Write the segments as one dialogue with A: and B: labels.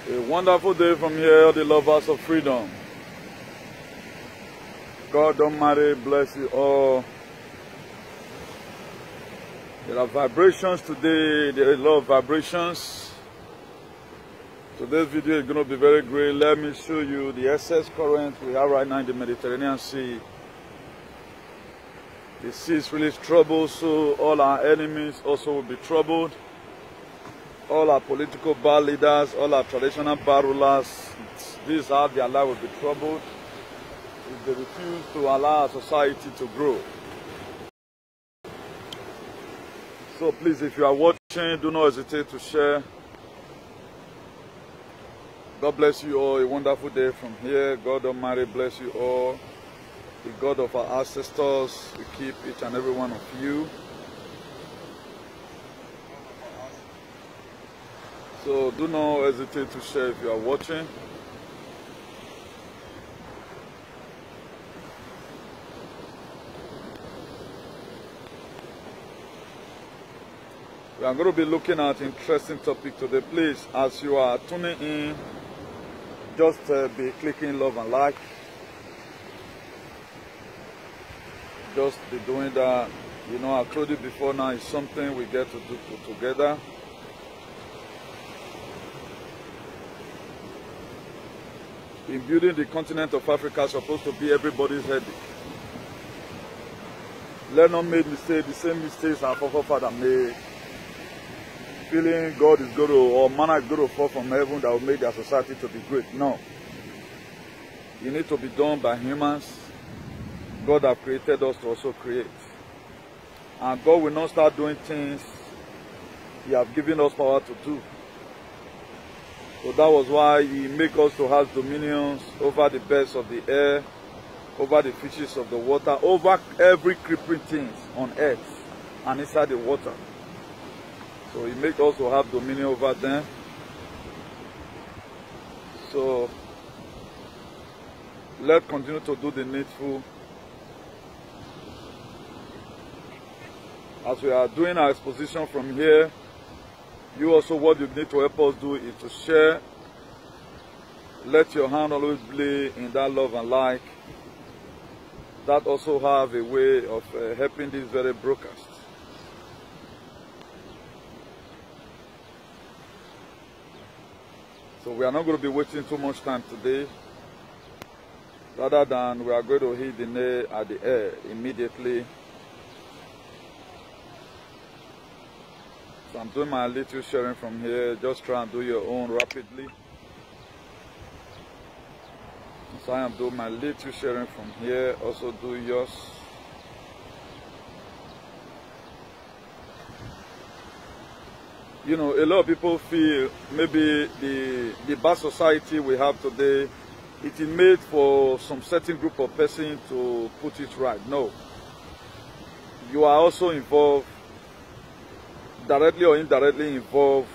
A: A wonderful day from here, the lovers of freedom. God Almighty bless you all. There are vibrations today, there are a lot of vibrations. Today's video is going to be very great. Let me show you the excess current we have right now in the Mediterranean Sea. The sea is really troubled, so all our enemies also will be troubled. All our political bad leaders, all our traditional bad rulers, this is how their life will be troubled if they refuse to allow our society to grow. So please, if you are watching, do not hesitate to share. God bless you all. A wonderful day from here. God Almighty bless you all. The God of our ancestors will keep each and every one of you. So do not hesitate to share if you are watching. We are going to be looking at an interesting topic today. Please, as you are tuning in, just be clicking love and like. Just be doing that. You know, I've told you before now, it's something we get to do together. In building the continent of Africa is supposed to be everybody's headache. Let not make mistakes, the same mistakes our forefathers made. Feeling God is going to, or manna is going to fall from heaven that will make their society to be great. No. It needs to be done by humans. God has created us to also create. And God will not start doing things He has given us power to do. So that was why He made us to have dominions over the birds of the air, over the fishes of the water, over every creeping thing on earth and inside the water. So He made us to have dominion over them. So let's continue to do the needful. As we are doing our exposition from here, you also, what you need to help us do is to share. Let your hand always be in that love and like. That also have a way of helping this very broadcast. So we are not going to be wasting too much time today. Rather than we are going to hit the nail at the air immediately. So I'm doing my little sharing from here. Just try and do your own rapidly. So I am doing my little sharing from here. Also do yours. You know, a lot of people feel maybe the bad society we have today, it is made for some certain group of persons to put it right. No. You are also involved, directly or indirectly involved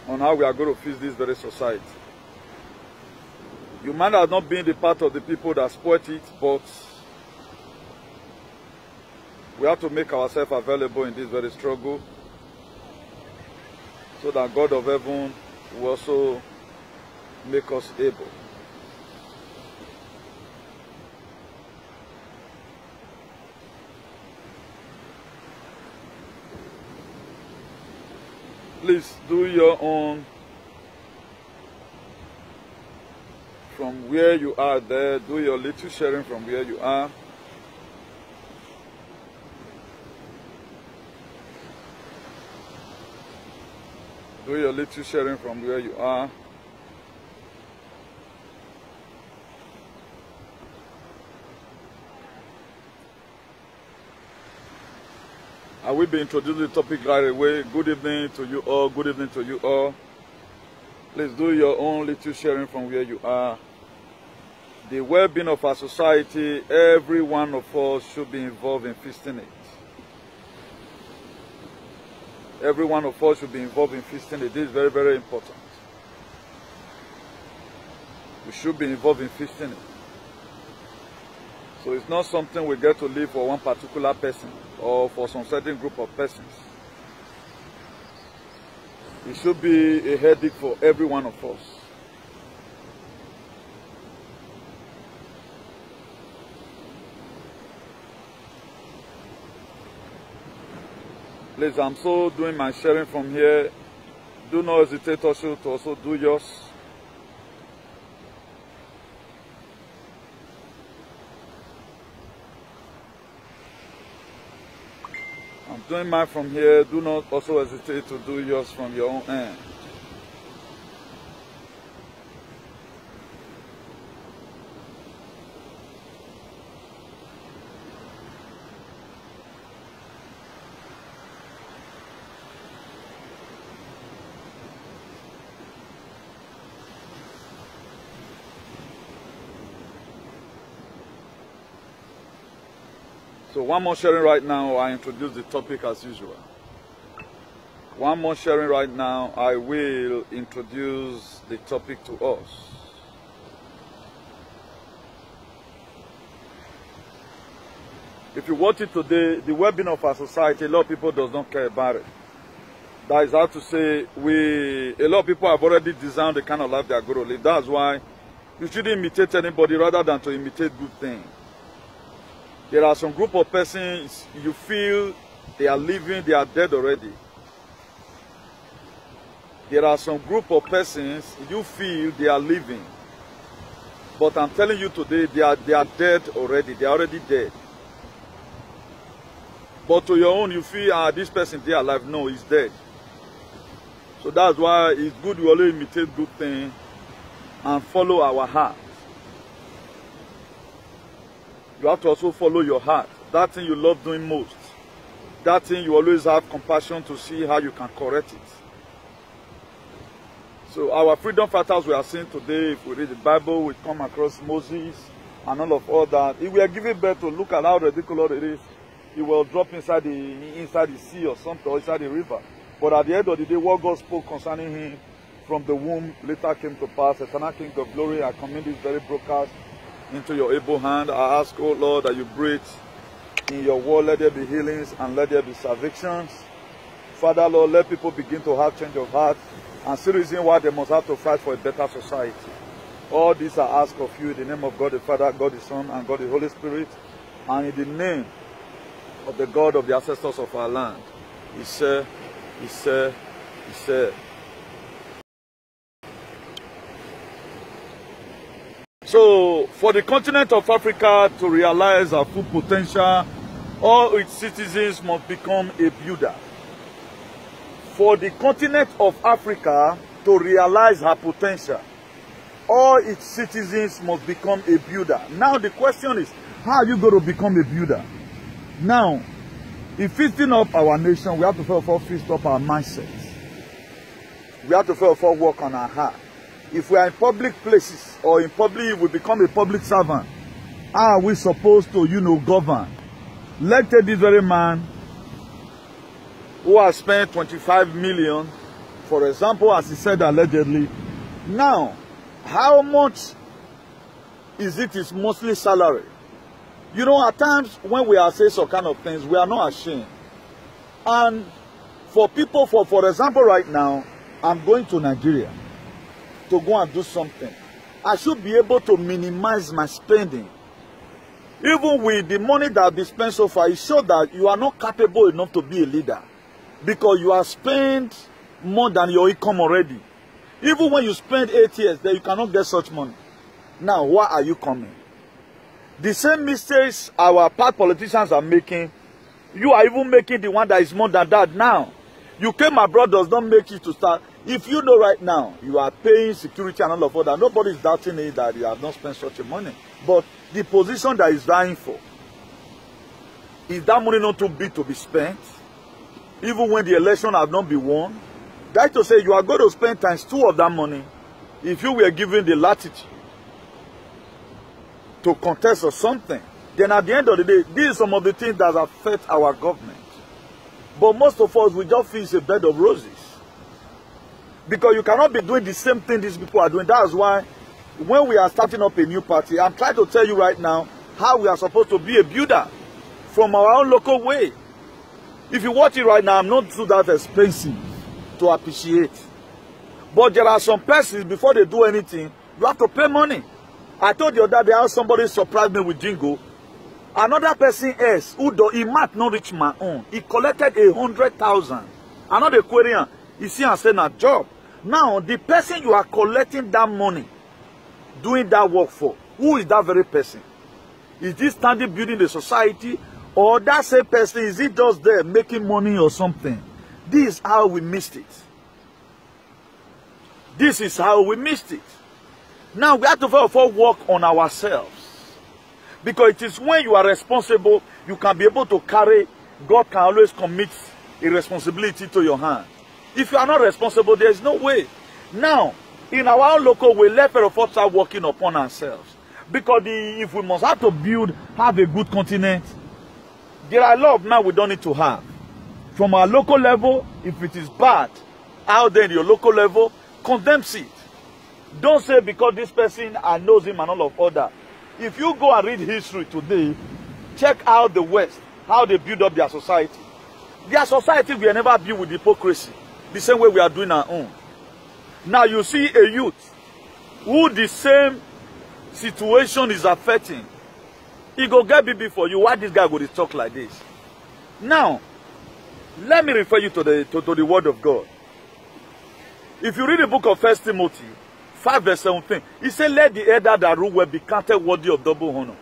A: on how we are going to fix this very society. You might have not been the part of the people that spoiled it, but we have to make ourselves available in this very struggle so that God of heaven will also make us able. Please do your own from where you are there. Do your little sharing from where you are. Do your little sharing from where you are. I will be introducing the topic right away. Good evening to you all. Good evening to you all. Please do your own little sharing from where you are. The well-being of our society, every one of us should be involved in fixing it. Every one of us should be involved in fixing it. This is very, very important. We should be involved in fixing it. So it's not something we get to leave for one particular person or for some certain group of persons. It should be a headache for every one of us. Please, I'm so doing my sharing from here. Do not hesitate also to also do yours. I'm doing mine from here. Do not also hesitate to do yours from your own end. So one more sharing right now, I introduce the topic as usual. One more sharing right now, I will introduce the topic to us. If you watch it today, the well-being of our society, a lot of people does not care about it. That is how to say, a lot of people have already designed the kind of life they are going to live. That's why you shouldn't imitate anybody rather than to imitate good things. There are some group of persons you feel they are living, they are dead already. There are some group of persons you feel they are living. But I'm telling you today, they are dead already. They are already dead. But to your own, you feel, this person, they are alive. No, he's dead. So that's why it's good we always imitate good things and follow our heart. You have to also follow your heart. That thing you love doing most. That thing you always have compassion to see how you can correct it. So our freedom fighters we are seeing today, if we read the Bible, we come across Moses and all that. If we are giving birth to, look at how ridiculous it is. He will drop inside the sea or something, or inside the river. But at the end of the day, what God spoke concerning him from the womb later came to pass. Eternal King of Glory, I commend this very broadcast into your able hand. I ask, oh Lord, that you breathe in your word. Let there be healings and let there be salvations. Father, Lord, let people begin to have change of heart and see the reason why they must have to fight for a better society. All these I ask of you in the name of God the Father, God the Son, and God the Holy Spirit, and in the name of the God of the ancestors of our land. He said. So, for the continent of Africa to realize our full potential, all its citizens must become a builder. For the continent of Africa to realize her potential, all its citizens must become a builder. Now the question is, how are you going to become a builder? Now, in feasting up our nation, we have to first of all feast up our mindsets. We have to first of all work on our heart. If we are in public places or in public, we become a public servant, how are we supposed to, govern? Let's take this very man who has spent 25 million, for example, as he said allegedly. Now, how much is it his monthly salary? At times when we are saying some kind of things, we are not ashamed. And for people, for example, right now, I'm going to Nigeria to go and do something. I should be able to minimize my spending. Even with the money that I've been spent so far, it shows that you are not capable enough to be a leader. Because you have spent more than your income already. Even when you spend 8 years, then you cannot get such money. Now, why are you coming? The same mistakes our past politicians are making, you are even making the one that is more than that now. You came abroad does not make you to start. If you know right now, you are paying security and all of that, nobody is doubting it that you have not spent such a money. But the position that is dying for, is that money not too big to be spent? Even when the election has not been won? That to say you are going to spend ×2 of that money if you were given the latitude to contest or something. Then at the end of the day, these are some of the things that affect our government. But most of us, we just feel it's a bed of roses. Because you cannot be doing the same thing these people are doing. That's why when we are starting up a new party, I'm trying to tell you right now how we are supposed to be a builder from our own local way. If you watch it right now, I'm not too that expensive. to appreciate. But there are some persons, before they do anything, you have to pay money. I told you that day how somebody surprised me with jingle. Another person else, he might not reach my own. He collected 100,000. Another Korean, he see and say na job. Now, the person you are collecting that money, doing that work for, who is that very person? Is this standing building the society? Or that same person, is it just there making money or something? This is how we missed it. This is how we missed it. Now we have to first of all work on ourselves. Because it is when you are responsible, you can be able to carry, God can always commit a responsibility to your hand. If you are not responsible, there is no way. Now, in our own local way, let us start working upon ourselves. Because if we must have to have a good continent, there are a lot of now we don't need to have. From our local level, if it is bad, out there in your local level, condemn it. Don't say because this person, I knows him and all of other. If you go and read history today, check out the West, how they build up their society. Their society will never be with hypocrisy, the same way we are doing our own. Now you see a youth who the same situation is affecting. He go get BB for you. Why this guy go to talk like this? Now, let me refer you to the word of God. If you read the book of 1 Timothy 5 verse 17, he said, let the elder that rule well be counted worthy of double honor,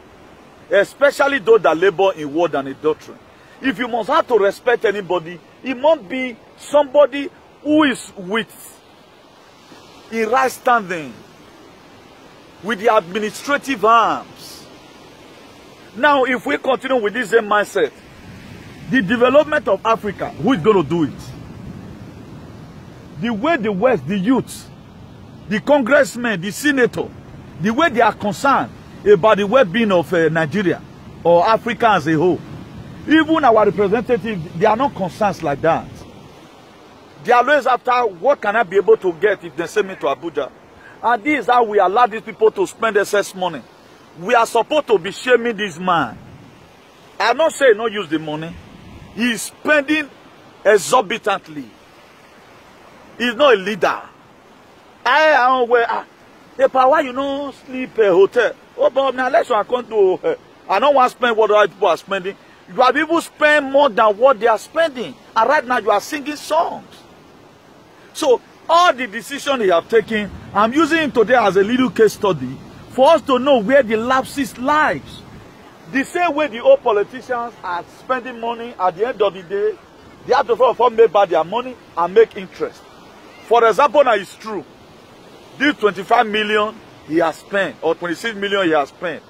A: especially those that labor in word and in doctrine. If you must have to respect anybody, it must be somebody who is with in right standing with the administrative arms. Now, if we continue with this same mindset, the development of Africa, who is going to do it? The way the West, the youth, the congressmen, the senator, the way they are concerned about the well-being of Nigeria or Africa as a whole, even our representatives, they are not concerned like that. They are always after, what can I be able to get if they send me to Abuja? And this is how we allow these people to spend excess money. We are supposed to be shaming this man. I'm not saying not use the money. He is spending exorbitantly. He's not a leader. Why you know sleep hotel? Oh, but now let's come to. I don't want to spend what other people are spending. You have people spend more than what they are spending, and right now you are singing songs. So all the decisions he have taken, I'm using it today as a little case study for us to know where the lapses lies. The same way the old politicians are spending money, at the end of the day, they have to make back their money and make interest. For example, now it's true. This 25 million he has spent, or 26 million he has spent.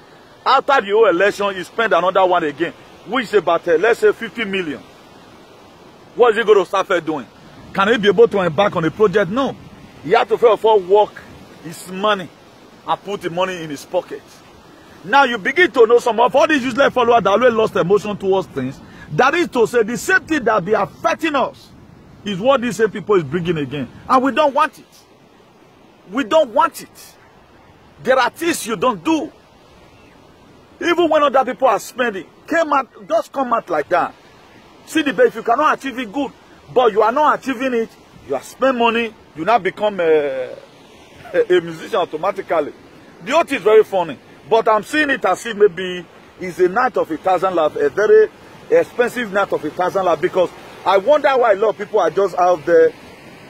A: After the whole election, he spent another one again, which is about, let's say, 50 million. What is he going to start doing? Can he be able to embark on a project? No. He has to first of all work his money and put the money in his pocket. Now you begin to know some of all these useless followers that always lost emotion towards things. That is to say, the same thing that be affecting us is what these same people is bringing again. And we don't want it. We don't want it. There are things you don't do. Even when other people are spending, just come out like that. See the best, if you cannot achieve it, good. But you are not achieving it, you are spending money, you now become a musician automatically. The whole thing is very funny. But I'm seeing it as if maybe it's a night of 1,000 laughs, a very expensive night of 1,000 laughs, because I wonder why a lot of people are just out there.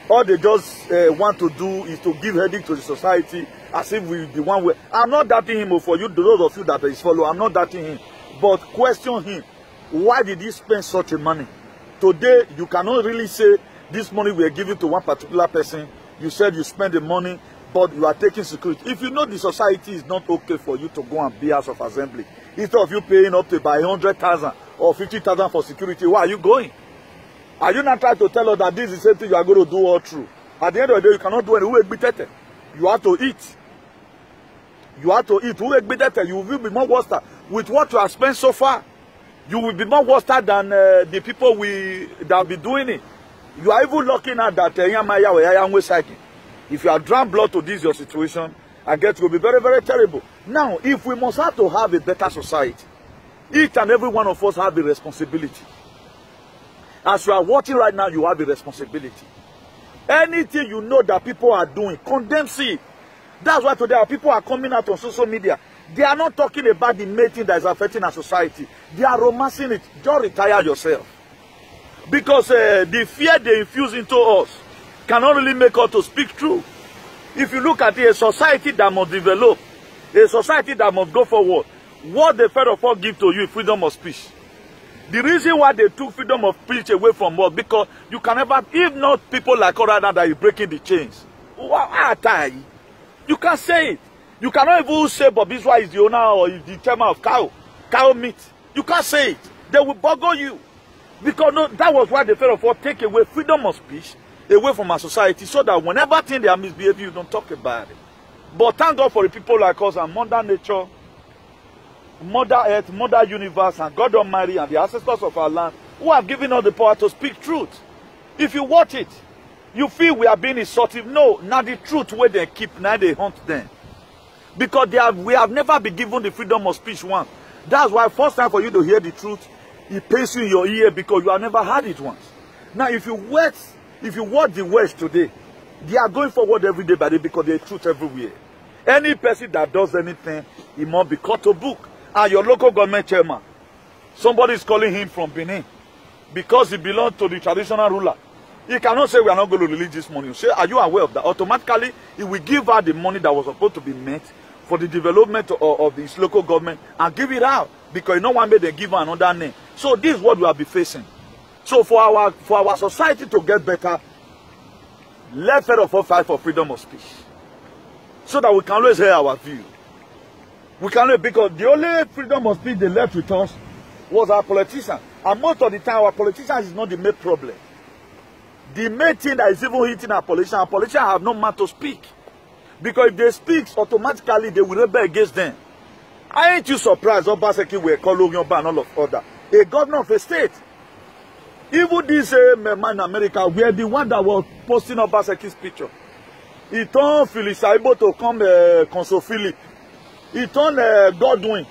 A: All they just want to do is to give headache to the society as if we the one way. I'm not doubting him, for you, those of you that is follow, I'm not doubting him. But question him, why did he spend such a money? Today, you cannot really say this money we are giving to one particular person. You said you spend the money, but you are taking security. If you know the society is not okay for you to go and be House of Assembly, instead of you paying up to by 100,000 or 50,000 for security, why are you going? Are you not trying to tell us that this is the same thing you are going to do all through? At the end of the day, you cannot do anything. You have to eat. You have to eat. You will be more worse with what you have spent so far. You will be more worse than the people that will be doing it. You are even looking at that. If you are drawn blood to this your situation, I guess it will be very, very terrible. Now, if we must have to have a better society, each and every one of us have a responsibility. As you are watching right now, you have a responsibility. Anything you know that people are doing, condemn it. That's why today our people are coming out on social media. They are not talking about the main thing that is affecting our society. They are romancing it. Just retire yourself. Because the fear they infuse into us cannot really make us to speak true. If you look at it, a society that must develop, a society that must go forward, what the Federal Court give to you is freedom of speech. The reason why they took freedom of speech away from us, because you can never, if not people like Corada that is breaking the chains, you can't say it. You cannot even say Bob Iswa is the owner or is the chairman of cow meat. You can't say it. They will boggle you. Because no, that was why the Federal Court take away freedom of speech away from our society, so that whenever thing they are misbehaving, you don't talk about it. But thank God for the people like us and Mother Nature, Mother Earth, Mother Universe, and God Almighty, and the ancestors of our land, who have given us the power to speak truth. If you watch it, you feel we are being insultive. No, not the truth where they keep, now they hunt them. Because we have never been given the freedom of speech once. That's why first time for you to hear the truth, it pains you in your ear because you have never heard it once. Now, if you watch the West today, they are going forward every day by day because there's truth everywhere. Any person that does anything, he must be cut to book. And your local government chairman, somebody is calling him from Benin because he belongs to the traditional ruler. He cannot say we are not going to release this money. Say, are you aware of that? Automatically, he will give her the money that was supposed to be met for the development of this local government and give it out because you know one way they give her another name. So this is what we will be facing. So for our society to get better, let Federal Court fight for freedom of speech, so that we can always hear our view. We can, because the only freedom of speech they left with us was our politicians, and most of the time our politicians is not the main problem. The main thing that is even hitting our politicians have no man to speak, because if they speak, automatically they will rebel against them. Aren't you surprised Obaseki were calling Yoruba and all of other? A governor of a state. Even this man in America, we are the one that was posting Obaseki's picture. He turned Phyllis Aibo to come Consul Philip. He turned Godwin,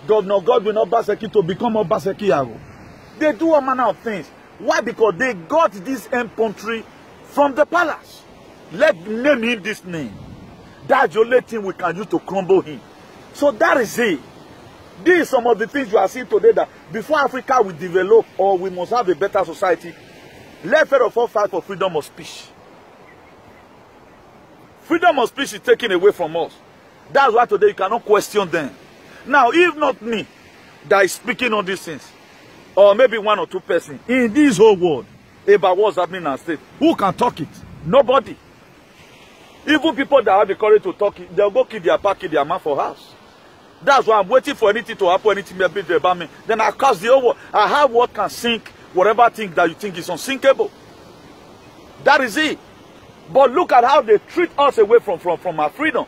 A: Governor Godwin Obaseki, to become Obaseki Yaro. They do all manner of things. Why? Because they got this infantry from the palace. Let's name him this name. That's the only thing we can use to crumble him. So that is it. These are some of the things you are seeing today, that before Africa will develop or we must have a better society, let Federal Court fight for freedom of speech. Freedom of speech is taken away from us. That's why today you cannot question them. Now, if not me that is speaking on these things, or maybe one or two persons in this whole world about what's happening in our state, who can talk it? Nobody. Even people that have the courage to talk it, they'll go kill their pack, their man for house. That's why I'm waiting for anything to happen, anything about me. Then I cast the whole world. I have what can sink whatever thing that you think is unsinkable. That is it. But look at how they treat us away from our freedom.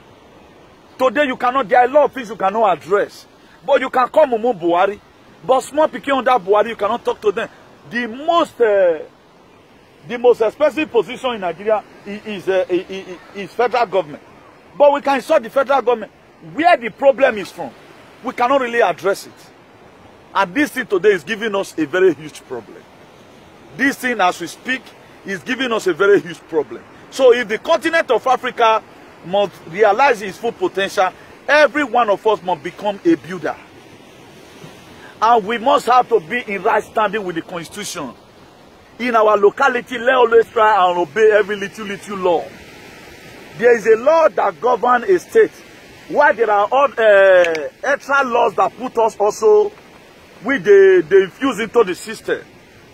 A: Today you cannot, there are a lot of things you cannot address. But you can call Mumu Buhari. But small picking on that Buhari, you cannot talk to them. The most expensive position in Nigeria is federal government. But we can insult the federal government. Where the problem is from, we cannot really address it. And this thing today is giving us a very huge problem. This thing, as we speak, is giving us a very huge problem. So if the continent of Africa must realize its full potential, every one of us must become a builder. And we must have to be in right standing with the Constitution. In our locality, let's always try and obey every little law. There is a law that governs a state, why there are all extra laws that put us also, they infuse into the system.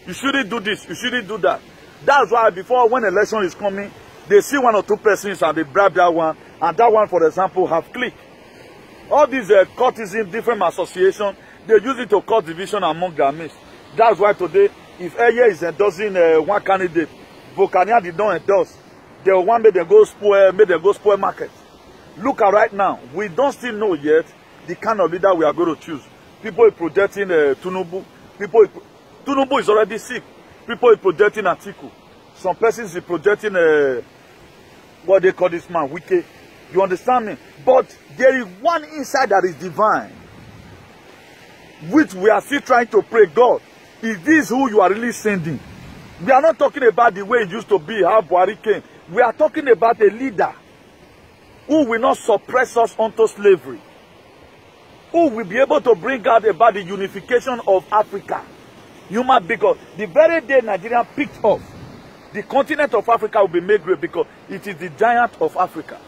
A: You shouldn't do this, you shouldn't do that. That's why before, when election is coming, they see one or two persons and they bribe that one, and that one, for example, have clicked. All these courtesans, different associations, they use it to cause division among their midst. That's why today, if Eye is endorsing one candidate, Volcania did not endorse, they want me to go spoil market. Look at right now, we don't still know yet the kind of leader we are going to choose. People are projecting Tinubu. Tinubu is already sick. People are projecting Atiku. Some persons are projecting what they call this man, Wike. You understand me? But there is one inside that is divine, which we are still trying to pray. God, is this who you are really sending? We are not talking about the way it used to be, how Buhari came. We are talking about a leader who will not suppress us onto slavery, who will be able to bring out about the unification of Africa. Because the very day Nigeria picked off, the continent of Africa will be made great because it is the giant of Africa.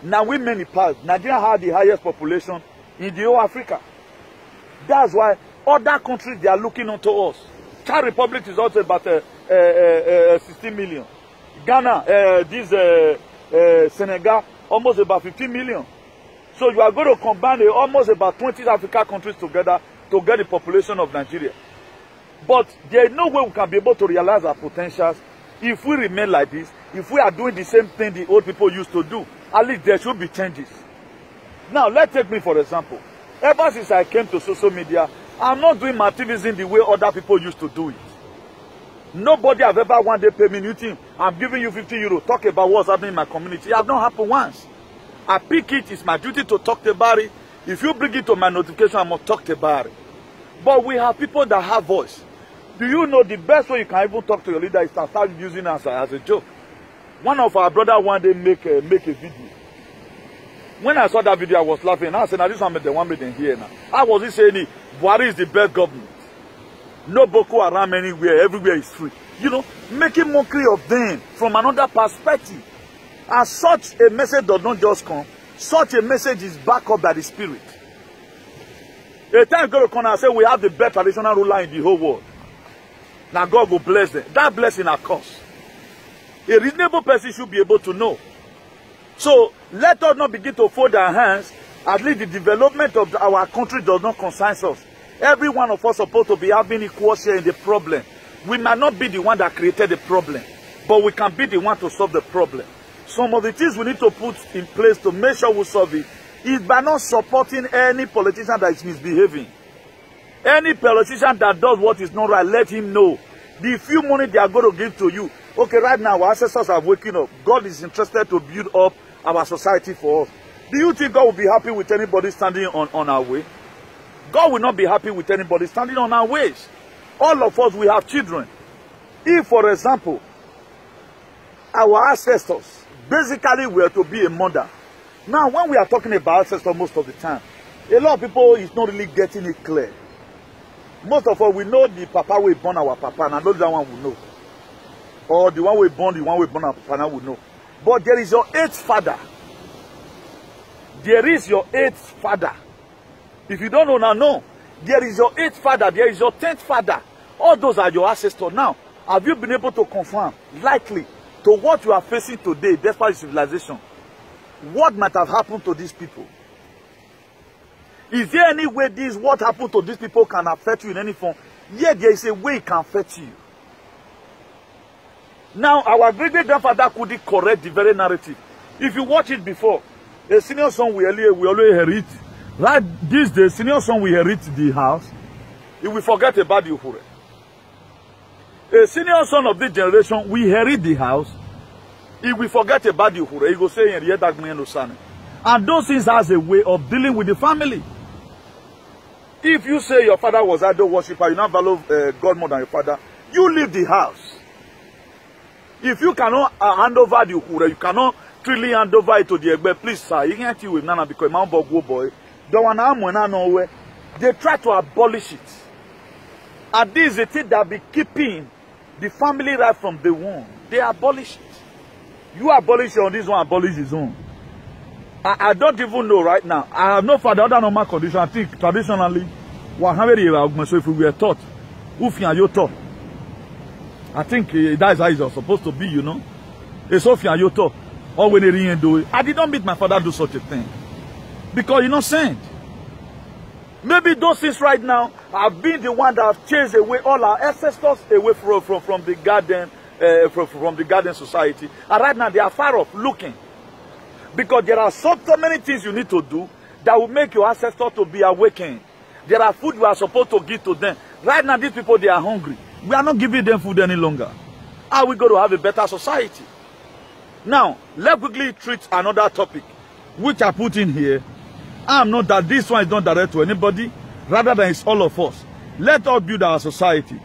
A: Now we many parts, Nigeria had the highest population in the whole Africa. That's why other countries, they are looking onto us. Czech Republic is also about 16 million. Ghana, Senegal, almost about 15 million. So you are going to combine almost about 20 African countries together to get the population of Nigeria. But there is no way we can be able to realize our potentials if we remain like this, if we are doing the same thing the old people used to do. At least there should be changes. Now, let's take me for example. Ever since I came to social media, I'm not doing my activism the way other people used to do it. Nobody have ever one day paid me anything. I'm giving you 50 euros. Talk about what's happening in my community. It has not happened once. I pick it. It's my duty to talk about it. If you bring it to my notification, I must talk about it. But we have people that have voice. Do you know the best way you can even talk to your leader is to start using it as a joke? One of our brothers one day make a video. When I saw that video, I was laughing. I said, now this one made the one made in here now. How was he saying Buhari is the best government? No Boko Haram anywhere, everywhere is free. You know, making mockery of them from another perspective. And such a message does not just come. Such a message is backed up by the Spirit. A time God will come and say, we have the best traditional ruler in the whole world. Now God will bless them. That blessing are cost. A reasonable person should be able to know. So let us not begin to fold our hands. At least the development of our country does not concern us. Every one of us is supposed to be having equal share in the problem. We might not be the one that created the problem, but we can be the one to solve the problem. Some of the things we need to put in place to make sure we solve it is by not supporting any politician that is misbehaving. Any politician that does what is not right, let him know. The few money they are going to give to you. Okay, right now our ancestors are waking up. God is interested to build up our society for us. Do you think God will be happy with anybody standing on our way? God will not be happy with anybody standing on our ways. All of us, we have children. If, for example, our ancestors basically were to be a mother. Now, when we are talking about ancestors most of the time, a lot of people is not really getting it clear. Most of us, we know the papa we born our papa, and I know that one we know. Or the one we born our papa, now we know. But there is your eighth father. There is your eighth father. If you don't know now, no. There is your eighth father. There is your 10th father. All those are your ancestors. Now, have you been able to confirm, likely, to what you are facing today, despite civilization? What might have happened to these people? Is there any way this, what happened to these people can affect you in any form? Yeah, there is a way it can affect you. Now, our great-great-grandfather couldn't correct the very narrative. If you watch it before, a senior son we always inherit. Right, this day, senior son will inherit the house. He will forget about the Uhure. A senior son of this generation will inherit the house. He will forget about the Uhure. He will say, and those things has a way of dealing with the family. If you say your father was idol worshiper, you not value God more than your father, you leave the house. If you cannot hand over the Uhure, you cannot truly hand over it to the Egbe, please, sir, you can't deal with Nana because my boy. They try to abolish it. And this is the thing that be keeping the family right from the womb. They abolish it. You abolish it on this one, abolish his own. I don't even know right now. I have no father other normal condition. I think traditionally, so if we were taught, you taught. I think that is how it's supposed to be, you know. It's Sophia you taught. Or when they do it. I did not meet my father do such a thing. Because you're not sent. Maybe those things right now have been the one that have chased away all our ancestors away from the garden, from the garden society. And right now they are far off looking. Because there are so many things you need to do that will make your ancestors to be awakened. There are food we are supposed to give to them. Right now these people, they are hungry. We are not giving them food any longer. How are we going to have a better society? Now, let's quickly treat another topic, which I put in here. I'm not that this one is not direct to anybody, rather than it's all of us. Let us build our society.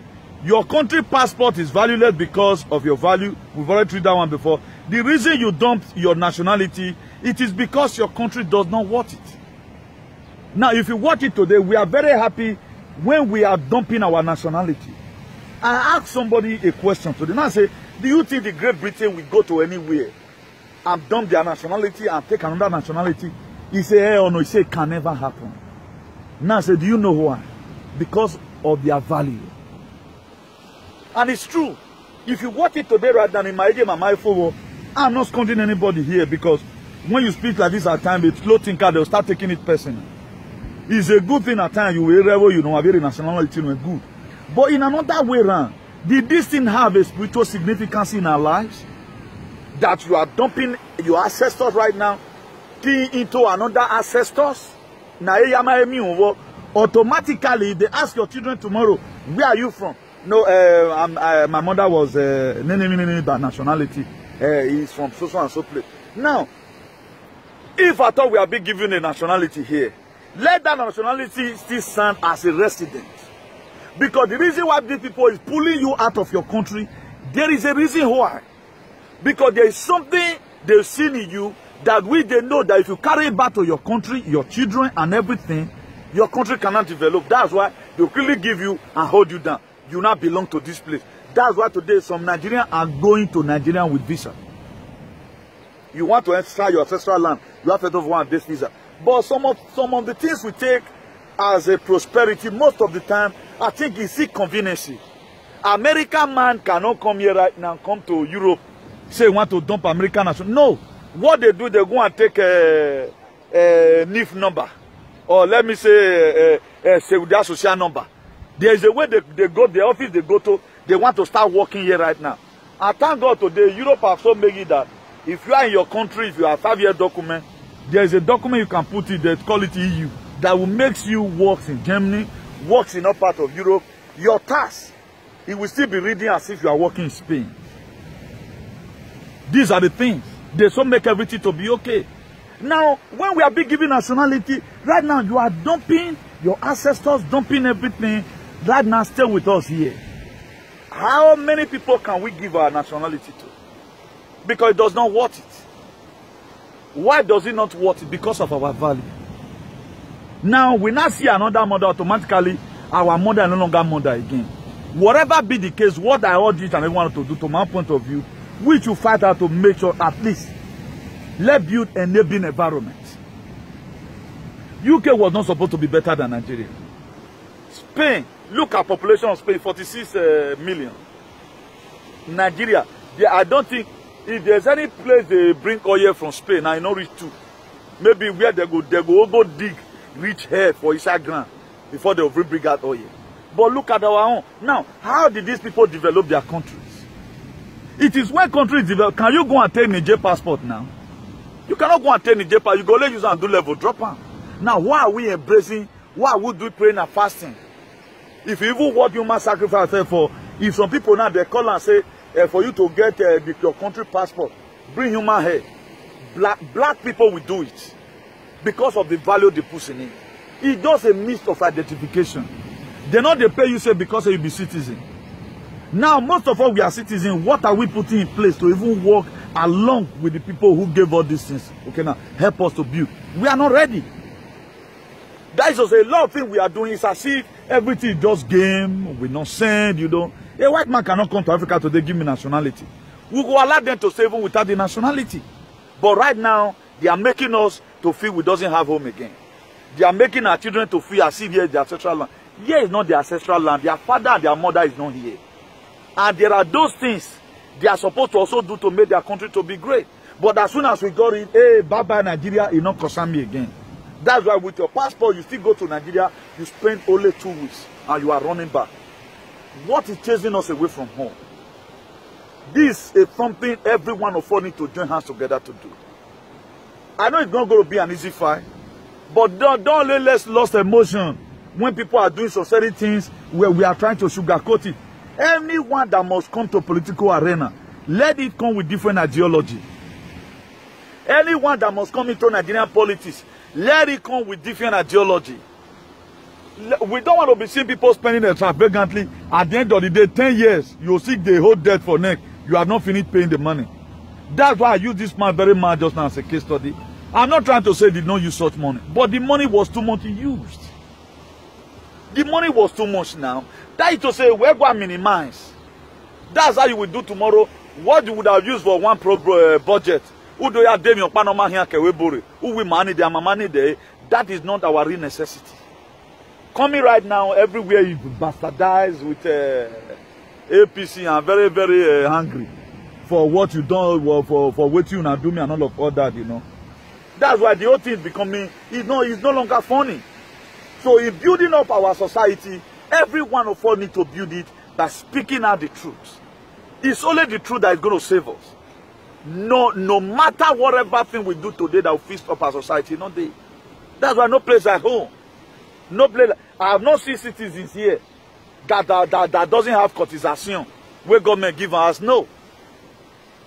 A: Your country passport is valueless because of your value. We've already treated that one before. The reason you dump your nationality, it is because your country does not want it. Now, if you watch it today, we are very happy when we are dumping our nationality. I asked somebody a question today. Now I say, do you think the Great Britain will go to anywhere and dump their nationality and take another nationality? He said, hey, oh no, he said, it can never happen. Now I said, do you know why? Because of their value. And it's true. If you watch it today right now in my game and my phone, I'm not scolding anybody here, because when you speak like this at times, it's slow thinker, they'll start taking it personal. It's a good thing at times, you will rebel, you know, have a nationality, good. But in another way around, did this thing have a spiritual significance in our lives? That you are dumping your ancestors right now into another ancestors? Automatically, they ask your children tomorrow, where are you from? No, my mother was by nationality. He's from so and so place. Now, if I thought we are being given a nationality here, let that nationality still stand as a resident. Because the reason why these people is pulling you out of your country, there is a reason why. Because there is something they've seen in you that they know that if you carry it back to your country, your children and everything, your country cannot develop. That's why they will really give you and hold you down. You now belong to this place. That's why today some Nigerians are going to Nigeria with visa. You want to enter your ancestral land, you have to want this visa. But some of the things we take as a prosperity, most of the time, I think it's inconvenience. American man cannot come here right now, come to Europe, say want to dump American national. No. What they do, they go and take a NIF number. Or let me say their social number. There is a way they go, the office they go to, they want to start working here right now. And thank God today, Europe have so made it that if you are in your country, if you have a 5-year document, there is a document you can put it, they call it EU, that will make you work in Germany, works in other part of Europe. Your tax, it will still be reading as if you are working in Spain. These are the things. They so make everything to be okay. Now, when we are being given nationality, right now you are dumping your ancestors, dumping everything. Right now, stay with us here. How many people can we give our nationality to? Because it does not worth it. Why does it not worth it? Because of our value. Now, we now see another mother, automatically, our mother is no longer mother again. Whatever be the case, what I urge each and everyone to do, to my point of view, we should fight out to make sure at least let's build an enabling environment. UK was not supposed to be better than Nigeria. Spain, look at population of Spain, 46 million. Nigeria, I don't think if there's any place they bring oil from Spain, I know reach 2. Maybe where they go dig rich hair for inside ground before they will bring out oil. But look at our own. Now, how did these people develop their countries? It is when countries develop. Can you go and take Niger passport now? You cannot go and take Niger passport. You go let use and do level drop on. Now, why are we embracing? Why would we praying and fasting? If you even what human sacrifice for, if some people now they call and say for you to get your country passport, bring human hair. Black people will do it because of the value they put in it. It's just a means of identification. They not they pay you say because you be citizen. Now most of us we are citizens. What are we putting in place to even work along with the people who gave all these things? Okay, now help us to build. We are not ready. That is just a lot of things we are doing. It's as if everything is just game. We not send, you know. A white man cannot come to Africa today, give me nationality. We will allow them to stay even without the nationality. But right now, they are making us to feel we doesn't have home again. They are making our children to feel as if here is their ancestral land. Here is not their ancestral land. Their father and their mother is not here. And there are those things they are supposed to also do to make their country to be great. But as soon as we got it, hey, bye-bye Nigeria, it not concern me again. That's why with your passport, you still go to Nigeria, you spend only 2 weeks and you are running back. What is chasing us away from home? This is something every one of us need to join hands together to do. I know it's not going to be an easy fight, but don't let us lose emotion when people are doing some certain things where we are trying to sugarcoat it. Anyone that must come to political arena, let it come with different ideology. Anyone that must come into Nigerian politics, let it come with different ideology. We don't want to be seeing people spending extravagantly. At the end of the day, 10 years, you'll see the whole debt for neck. You have not finished paying the money. That's why I use this man very much just now as a case study. I'm not trying to say they don't use such money, but the money was too much used. The money was too much now. That is to say, we're going to minimize. That's how you will do tomorrow. What you would have used for one budget. Who do you have them your Panama here? Who we money their money there? That is not our real necessity. Coming right now, everywhere you bastardize with APC and very, very hungry for what you done, for what you do me and all that, you know. That's why the whole thing is becoming, it's no longer funny. So in building up our society, every one of us needs to build it by speaking out the truth. It's only the truth that is going to save us. No matter whatever thing we do today that will fix up our society, not they. That's why no place at home. No place. I have not seen citizens here that doesn't have cotisation where government give us. No.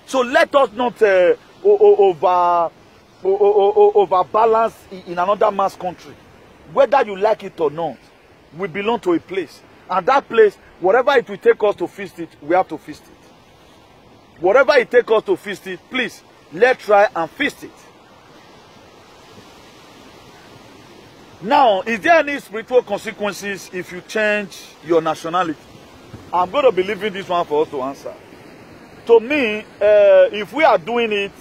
A: So let us not overbalance in another man's country. Whether you like it or not, we belong to a place. And that place, whatever it will take us to fix it, we have to fix it. Whatever it takes us to fix it, please, let's try and fix it. Now, is there any spiritual consequences if you change your nationality? I'm going to be leaving this one for us to answer. To me, if we are doing it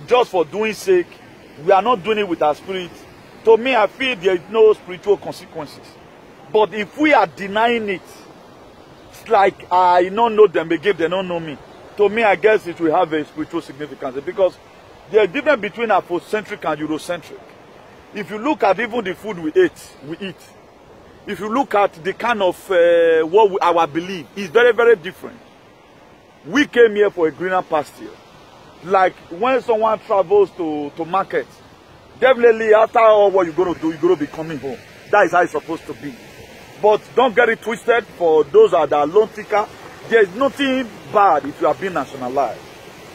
A: just for doing sake, we are not doing it with our spirit. To me, I feel there is no spiritual consequences. But if we are denying it, it's like I don't know them again, they don't know me. To me, I guess it will have a spiritual significance because there is a difference between Afrocentric and Eurocentric. If you look at even the food we eat. If you look at the kind of our belief, it's very, very different. We came here for a greener pasture. Like when someone travels to market, definitely after all what you're going to do, you're going to be coming home. That is how it's supposed to be. But don't get it twisted. For those that are loan seeker, there is nothing bad if you are being nationalized.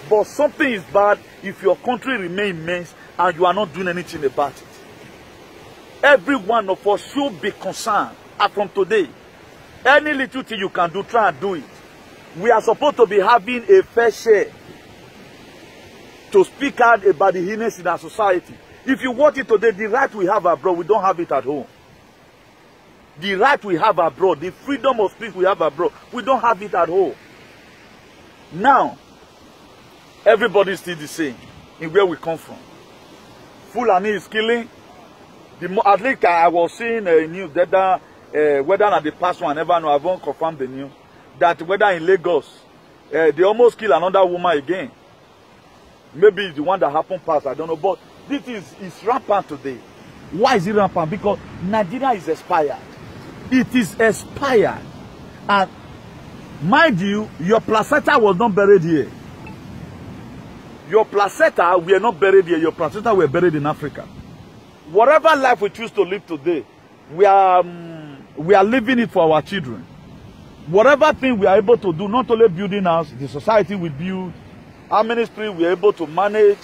A: But something is bad if your country remains immense and you are not doing anything about it. Every one of us should be concerned from today. Any little thing you can do, try and do it. We are supposed to be having a fair share to speak out about the heinous in our society. If you watch it today, the right we have abroad, we don't have it at home. The right we have abroad, the freedom of speech we have abroad, we don't have it at home. Now, everybody is still the same in where we come from. Fulani is killing. At least I was seeing a news that whether not the past one, I never know, I won't confirm the news, that whether in Lagos, they almost kill another woman again. Maybe it's the one that happened past, I don't know. But this is rampant today. Why is it rampant? Because Nigeria is expired. It is expired. And mind you, your placenta was not buried here. Your placenta were not buried here. Your placenta were buried in Africa. Whatever life we choose to live today, we are living it for our children. Whatever thing we are able to do, not only building us, the society we build, how many spirits we are able to manage,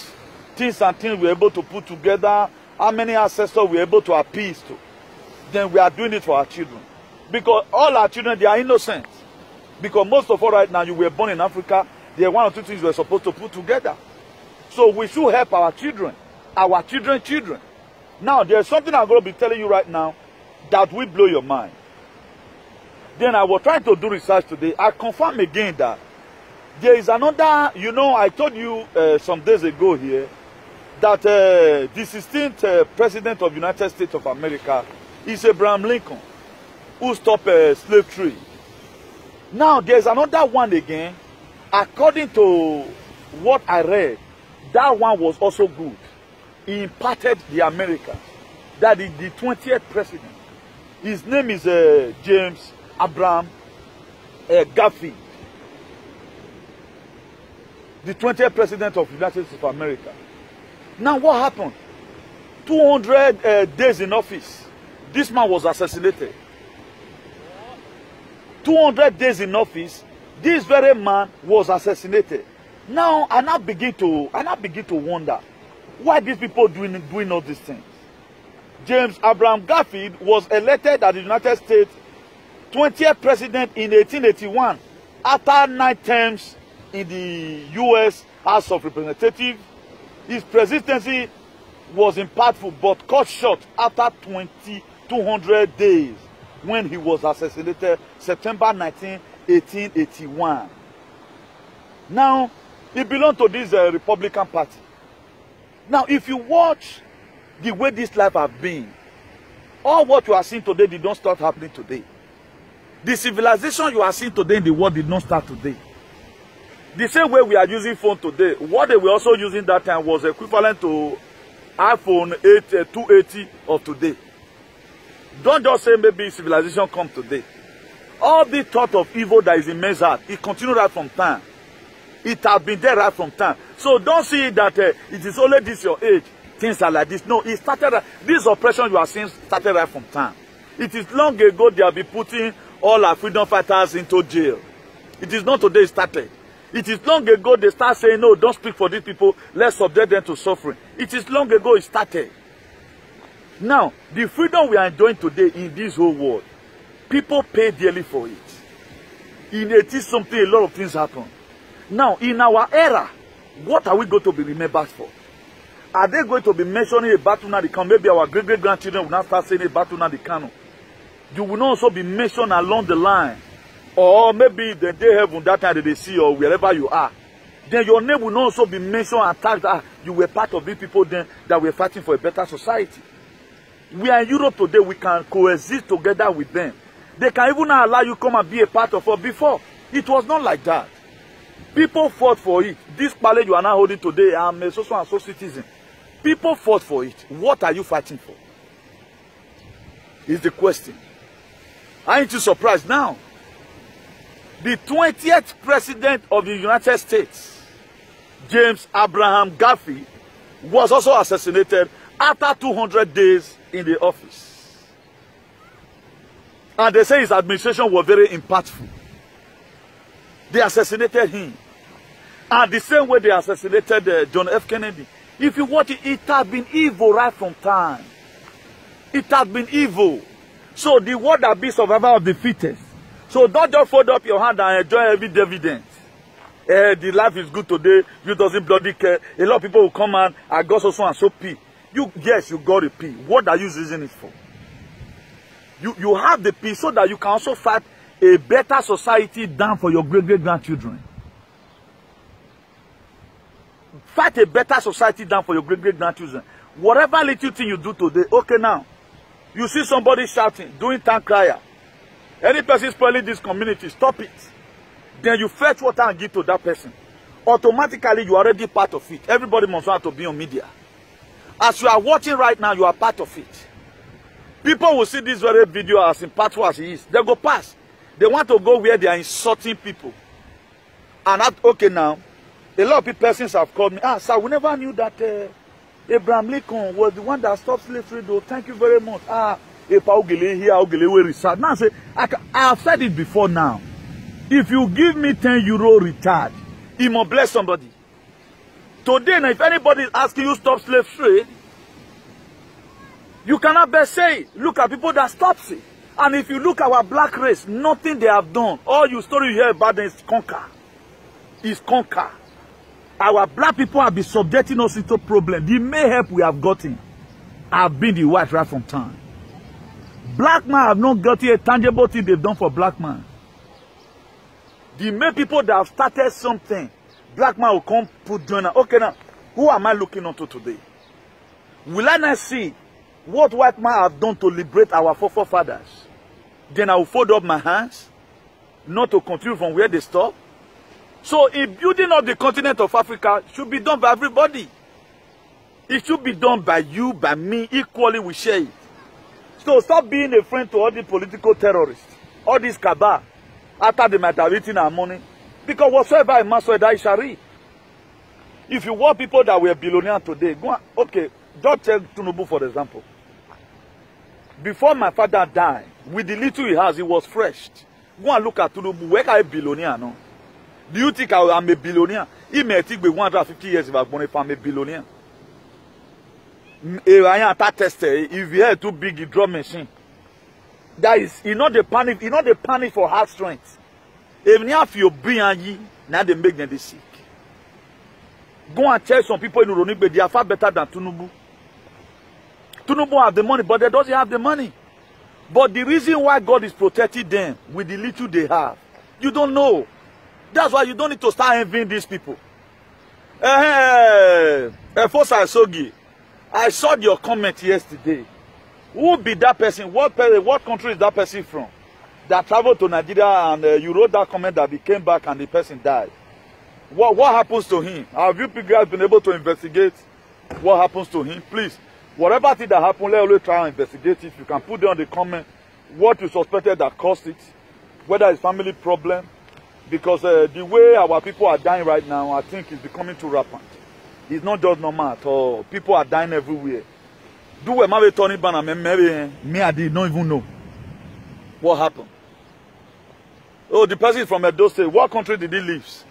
A: things and things we are able to put together, how many ancestors we are able to appease to, then we are doing it for our children. Because all our children, they are innocent. Because most of all right now, you were born in Africa, there are one or two things we are supposed to put together. So we should help our children, children. Now, there's something I'm going to be telling you right now that will blow your mind. Then I was trying to do research today. I confirm again that there is another, you know, I told you some days ago here that the 16th president of the United States of America is Abraham Lincoln, who stopped slave trade. Now, there's another one again. According to what I read, that one was also good. He imparted the Americans. That is the 20th president. His name is James Abraham Garfield. The 20th president of the United States of America. Now what happened? 200 days in office. This man was assassinated. 200 days in office. This very man was assassinated. Now I now begin to wonder why these people doing all these things. James Abraham Garfield was elected as the United States 20th president in 1881 after 9 terms in the U.S. House of Representatives. His presidency was impactful but cut short after 200 days when he was assassinated September 19, 1881. Now, he belonged to this Republican Party. Now, if you watch the way this life has been, all what you are seeing today did not start happening today. The civilization you are seeing today in the world did not start today. The same way we are using phone today, what they were also using that time was equivalent to iPhone 280 of today. Don't just say maybe civilization come today. All the thought of evil that is in men's heart, it continued right from time. It has been there right from time. So don't see that it is only this your age. Things are like this. No, it started. This oppression you are seeing started right from time. It is long ago they have been putting all our freedom fighters into jail. It is not today it started. It is long ago they start saying, no, don't speak for these people. Let's subject them to suffering. It is long ago it started. Now, the freedom we are enjoying today in this whole world, people pay dearly for it. In 80-something, a lot of things happen. Now, in our era, what are we going to be remembered for? Are they going to be mentioning about Nnamdi Kanu? Maybe our great-great-grandchildren will not start saying about Nnamdi Kanu. You will not also be mentioned along the line. Or maybe the day heaven, that time that they see or wherever you are. Then your name will not also be mentioned and tagged. You were part of these people then that were fighting for a better society. We are in Europe today. We can coexist together with them. They can even allow you come and be a part of us. Before, it was not like that. People fought for it. This palace you are now holding today, I'm a social and so citizen. People fought for it. What are you fighting for? Is the question. Aren't you surprised now? The 20th president of the United States, James Abraham Garfield, was also assassinated after 200 days in the office. And they say his administration was very impactful. They assassinated him. And the same way they assassinated John F. Kennedy. If you watch it, it has been evil right from time. It has been evil. So the word that be survival of the fittest. So don't just fold up your hand and enjoy every dividend. The life is good today. You doesn't bloody care. A lot of people will come and I got so and so pee. Yes, you got a pee. What are you using it for? You have the pee so that you can also fight a better society down for your great-great-grandchildren. Fight a better society down for your great-great-grandchildren. Whatever little thing you do today, okay now. You see somebody shouting, doing tank crier. Any person spoiling this community, stop it. Then you fetch water and give to that person. Automatically, you are already part of it. Everybody must want to be on media. As you are watching right now, you are part of it. People will see this very video as impactful as it is. They go past. They want to go where they are insulting people. And that, okay now, a lot of persons have called me, sir, we never knew that Abraham Lincoln was the one that stopped slavery though. Thank you very much. Now say, I have said it before now. If you give me 10 euro recharge, it must bless somebody. Today, now, if anybody is asking you stop slave trade, you cannot best say, look at people that stop it. And if you look at our black race, nothing they have done. All you story you hear about them is conquer. Is conquer. Our black people have been subjecting us into problems. The main help we have gotten have been the white right from time. Black man have not gotten a tangible thing they've done for black man. The main people that have started something, black man will come put joiner. Okay now, who am I looking onto today? Will I not see what white man have done to liberate our forefathers? Then I will fold up my hands, not to continue from where they stop. So if building up the continent of Africa should be done by everybody. It should be done by you, by me, equally we share it. So stop being a friend to all the political terrorists, all these cabal, after they might have eaten our money. Because whatsoever a man swear, that shall reap. If you want people that were billionaires today, go on, okay, just take Tinubu for example. Before my father died, with the little he has, he was fresh. Go and look at Tinubu. Where can a billionaire now? Do you think I'm a billionaire? He may think be 150 years if I'm a billionaire.
B: If your head too big, you draw machine. That is, you know the panic for heart strength. If you have your brain, now they make them sick. Go and tell some people in Uronibe, they are far better than Tinubu. Tinubu have the money, but they don't have the money. But the reason why God is protecting them with the little they have, you don't know. That's why you don't need to start envying these people. First I saw your comment yesterday. Who be that person? What country is that person from? That traveled to Nigeria and you wrote that comment that he came back and the person died. What happens to him? Have you guys been able to investigate what happens to him? Please, whatever thing that happened, let's always try and investigate it. You can put down the comment what you suspected that caused it, whether it's family problem, because the way our people are dying right now, I think it's becoming too rampant. It's not just normal at all. People are dying everywhere. Do a maybe Tony Banner, maybe me, I did not even know what happened. Oh, the person from Edo State, what country did he live?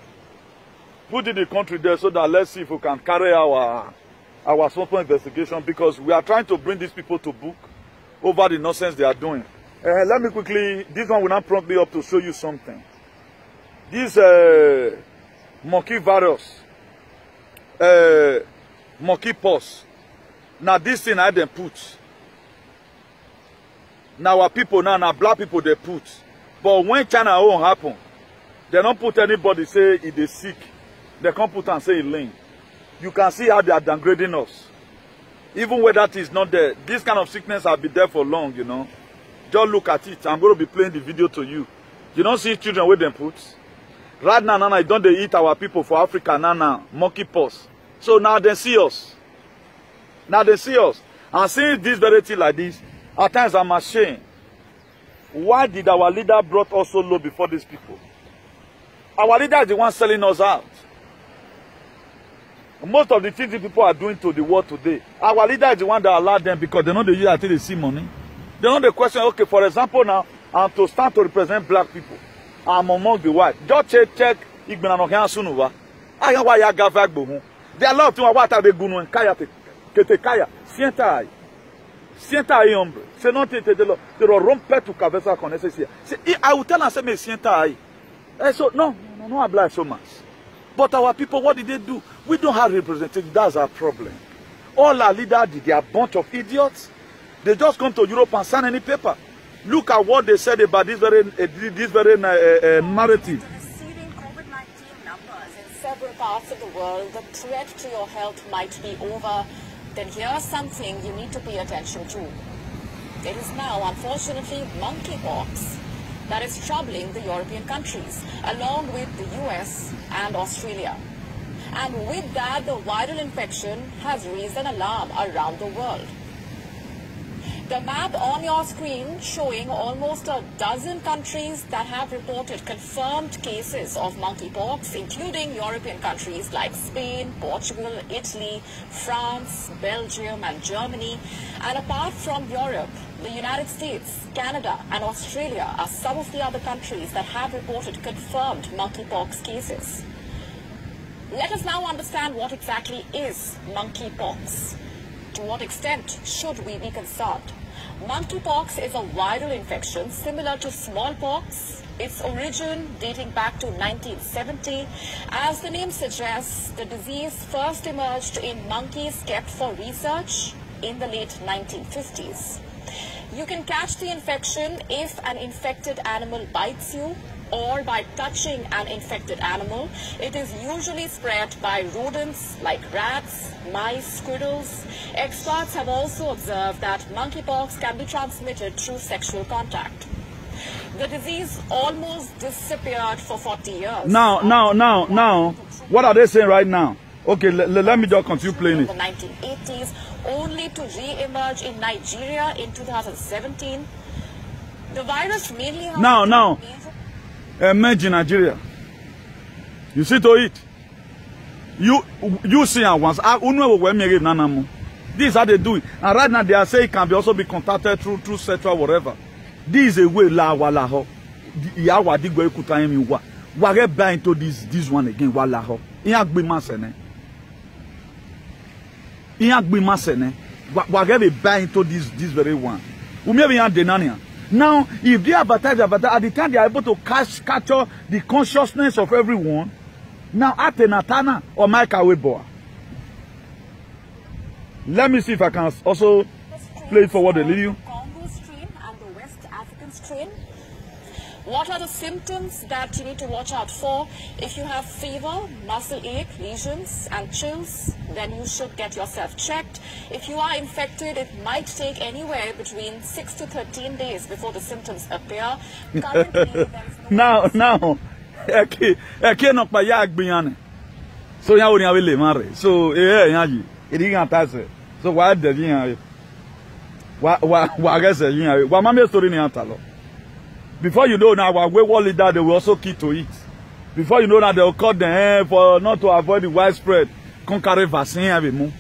B: Put in the country there so that let's see if we can carry our small investigation, because we are trying to bring these people to book over the nonsense they are doing. Let me quickly, this one will not prompt me up to show you something. This monkey virus, monkey pox. Now this thing I then put. Now our people now black people they put. But when China won't happen, they don't put anybody say it is sick. They can't put and say it lame. You can see how they are downgrading us. Even when that is not there, this kind of sickness has been there for long, you know. Just look at it. I'm going to be playing the video to you. You don't see children where they put. Right now, don't they eat our people for Africa now, monkey pox. So now they see us. Now they see us. And seeing this very thing like this, at times I'm ashamed. Why did our leader brought us so low before these people? Our leader is the one selling us out. Most of the things the people are doing to the world today, our leader is the one that allowed them, because they know they use it until they see money. They know the question, okay, for example now, I'm to stand to represent black people. I'm among the white. Just check Igbenanokian Sunuva. I have why I got back boom. They are loved to a water de Gunu and Kaya Kaya. Sienta aí. Sienta aí, hombre. Se não te romper tu cabeça com esse. I will tell and say, me sienta aí. So, no habla so much. But our people, what did they do? We don't have representation. That's our problem. All our leaders, they are a bunch of idiots. They just come to Europe and sign any paper. Look at what they said about this very narrative.
C: Receding COVID-19 numbers in several parts of the world, the threat to your health might be over. Then here's something you need to pay attention to. It is now, unfortunately, monkeypox that is troubling the European countries, along with the US and Australia. And with that, the viral infection has raised an alarm around the world. The map on your screen showing almost a dozen countries that have reported confirmed cases of monkeypox, including European countries like Spain, Portugal, Italy, France, Belgium and Germany. And apart from Europe, the United States, Canada and Australia are some of the other countries that have reported confirmed monkeypox cases. Let us now understand what exactly is monkeypox. To what extent should we be concerned? Monkeypox is a viral infection similar to smallpox. Its origin dating back to 1970. As the name suggests, the disease first emerged in monkeys kept for research in the late 1950s. You can catch the infection if an infected animal bites you or by touching an infected animal. It is usually spread by rodents like rats, mice, squirrels. Experts have also observed that monkeypox can be transmitted through sexual contact. The disease almost disappeared for 40 years.
B: Now, what are they saying right now? Okay, let me just continue playing it.
C: In the 1980s, only to re-emerge in Nigeria in 2017. The virus mainly has
B: emerge in Nigeria. You see to it. You see at once. This is how they do it. And right now they are saying it can also be contacted through sexual whatever. This is a way la wala ho. Ya wa di go ekuta yin mi wa. Wa get buy into this one again wala ho. Iyan gbe ma se ne. We get buy into this very one. We may be on Denania. Now, if they advertise at the time they are able to capture the consciousness of everyone, now at Natana or Michael Weboa. Let me see if I can also play it for what they leave you.
C: Congo strain and the West African strain. What are the symptoms that you need to watch out for? If you have fever, muscle ache, lesions and chills, then you should get yourself checked. If you are infected, it might take anywhere between 6 to 13 days before the symptoms appear. Currently, there is no
B: now, okay, no pa ya agbiyan. So ya woni awe le mare. So yan yi gan ta se. So wa de yan wa ga se yan wa ma me story ni antalo. Before you know now, our wayward leader, they will also key to it. Before you know that, they will cut the hand for not to avoid the widespread. Conquer vaccine.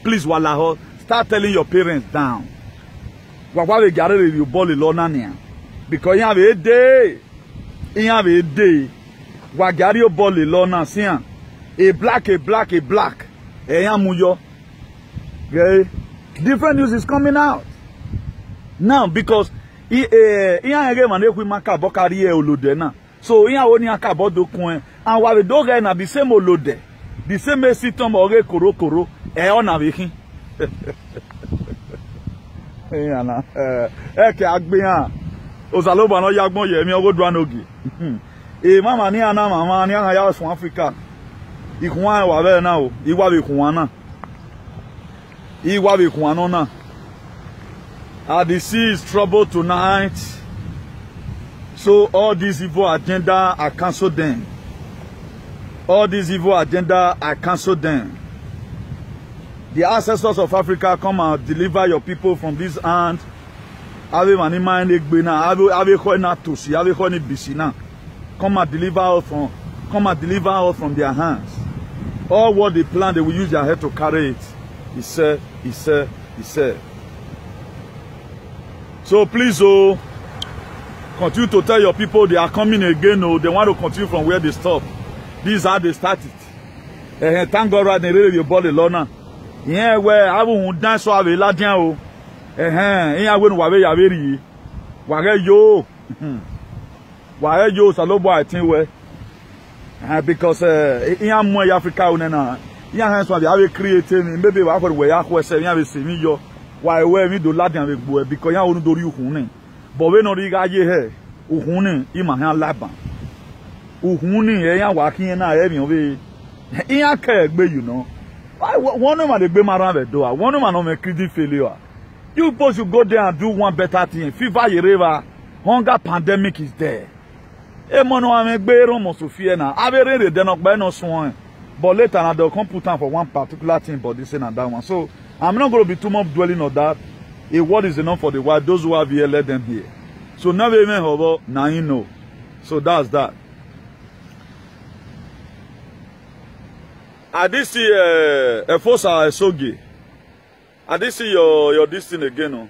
B: Please, Wallaho, start telling your parents down. Because you have a day. You have a day. Wagario boli lona sian. A black. Okay? Different news is coming out. Now, because iya ege mane ku maka bokari e olode na so iya oni akabo dokun and wa we do ge na the same olode the same symptom ore korokoro e ona we kin iya na ke agbeyan ozaloba no yagbon ye mi ogodu anogi mama ni ana mama ni ana ya South Africa ikun wa be na o iwa be kun na iwa be kun na. The sea is troubled tonight. So all these evil agenda, I cancel them. All these evil agenda, I cancel them. The ancestors of Africa, come and deliver your people from this hand. Come and deliver us from their hands. All what they plan, they will use their head to carry it. He said. So please, continue to tell your people they are coming again. They want to continue from where they stop. This is how they started. Thank God right now, you bought the lona. Yeah, where I won't dance so I will let you. I won't worry. Where yo, Salobo, I think where because in more Africa, yeah, hands what they have created. Maybe I could wear a say, I will see me yo. Why we do Latin with boy because ya won't do you hune. But we no riga ye he. Uhune, ima han laban. Uhune, ya working na every way. Iya kegbe, you know. One man they be around the door. One man no make credit failure. You supposed to go there and do one better thing. Fever, river, hunger, pandemic is there. Mono ame gbe romo Sophia na. Avere de no gbe no swan. But later na they'll come put on for one particular thing, but this and that one. So I'm not going to be too much dwelling on that. A word is enough for the word. Those who have here, let them hear. So now we may have now you know. So that's that. I did see a force so gay. I did see your this thing again. No?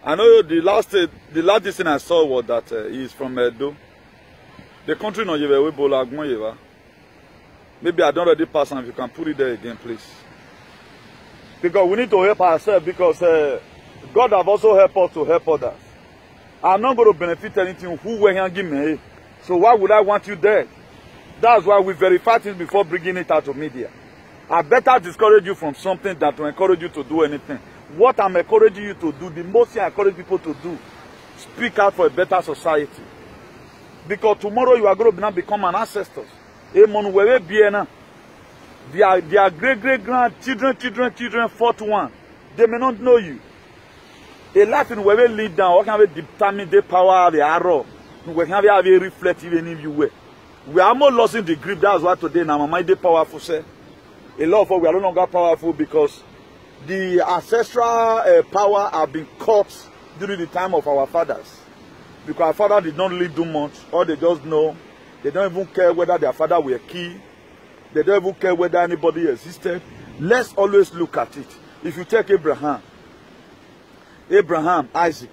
B: I know the last thing I saw was that he is from Edo. The country no yeve we bola agmo yeva. Maybe I don't already pass, and if you can put it there again, please. Because we need to help ourselves, because God have also helped us to help others. I'm not going to benefit anything who will here give me. So why would I want you there? That's why we verify things before bringing it out to media. I better discourage you from something than to encourage you to do anything. What I'm encouraging you to do, the most thing I encourage people to do, speak out for a better society. Because tomorrow you are going to now become an ancestor. Their great-great-grandchildren, fourth one, they may not know you. A life in where they lead down, or can have determine the power of the arrow, we can have a reflect even if you were. We are more losing the grip. That's why today now my mind is powerful, sir. A lot of us we are no longer powerful because the ancestral power have been cut during the time of our fathers. Because our father did not really do much, or they just know. They don't even care whether their father were key. They don't even care whether anybody existed. Let's always look at it. If you take Abraham, Isaac,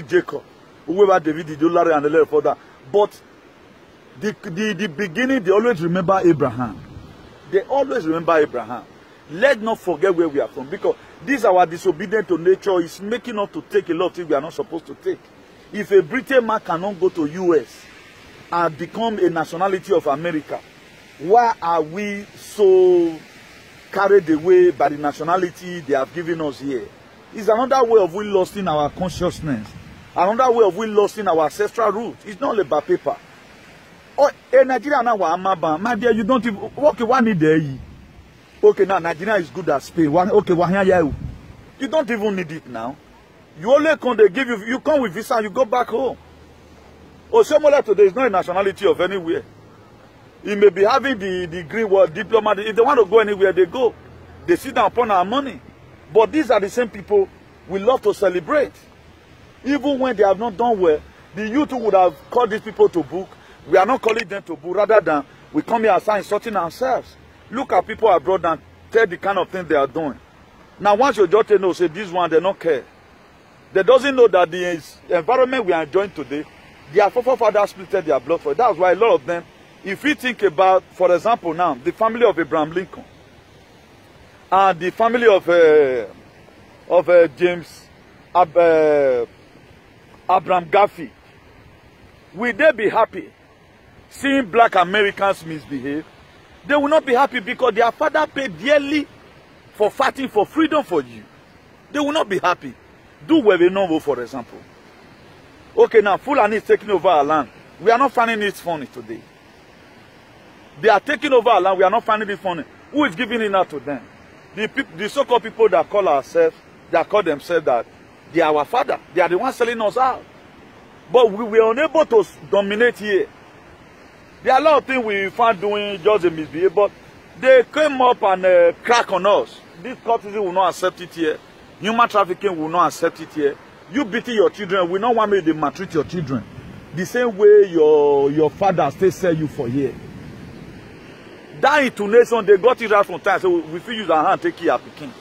B: Jacob, whoever David, the Larry and the little further. But the beginning, they always remember Abraham. They always remember Abraham. Let's not forget where we are from, because this our disobedience to nature is making us to take a lot of things we are not supposed to take. If a British man cannot go to US and become a nationality of America, why are we so carried away by the nationality they have given us here? It's another way of we losing our consciousness, another way of we losing our ancestral roots. It's not about paper. Oh, Nigeria now, my dear, you don't even okay. One need there. Okay, now Nigeria is good at Spain. Okay, you don't even need it now. You only come, they give you come with visa, you go back home. Oshomola today is not a nationality of anywhere. He may be having the degree or diploma. If they want to go anywhere, they go. They sit down upon our money. But these are the same people we love to celebrate. Even when they have not done well, the youth would have called these people to book. We are not calling them to book, rather than we come here and insulting ourselves. Look at people abroad and tell the kind of thing they are doing. Now, once your daughter knows, say this one, they don't care. They doesn't know that the environment we are enjoying today, their forefathers split their blood for it. That's why a lot of them, if we think about, for example, now, the family of Abraham Lincoln and the family of James Abraham Garfield, will they be happy seeing black Americans misbehave? They will not be happy, because their father paid dearly for fighting for freedom for you. They will not be happy. Do Webenovo, for example. Okay, now Fulani is taking over our land. We are not finding it funny today. They are taking over our land. We are not finding it funny. Who is giving it out to them? The so-called people that call ourselves, that call themselves that they are our father. They are the ones selling us out. But we were unable to dominate here. There are a lot of things we found doing just a misbehavior, but they came up and crack on us. This courtesy will not accept it here. Human trafficking will not accept it here. You beating your children, we don't want me to maltreat your children. The same way your father still sell you for here. That intonation, they got it right from time. So we feel use our hand take care of Peking.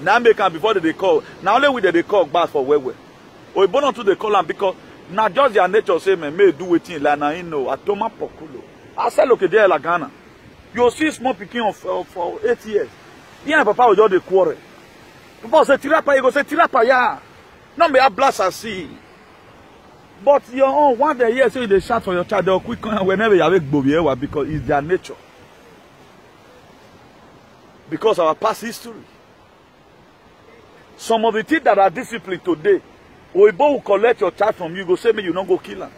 B: Now make them before they call. Now only with they call back for where. Or born onto they call them because now just their nature say me may do it in like now you know atoma pokulo. I say look there like Ghana. You see small Peking for 8 years. Yeah, papa will just the quarrel. Papa say tirapa, you go say tirapa ya. No me a blast I see. But your own one day here, so they shout for your child, they'll quick whenever you have a bobier because it's their nature. Because our past history. Some of the things that are disciplined today, Oibo will collect your child from you, go say me you don't go kill him.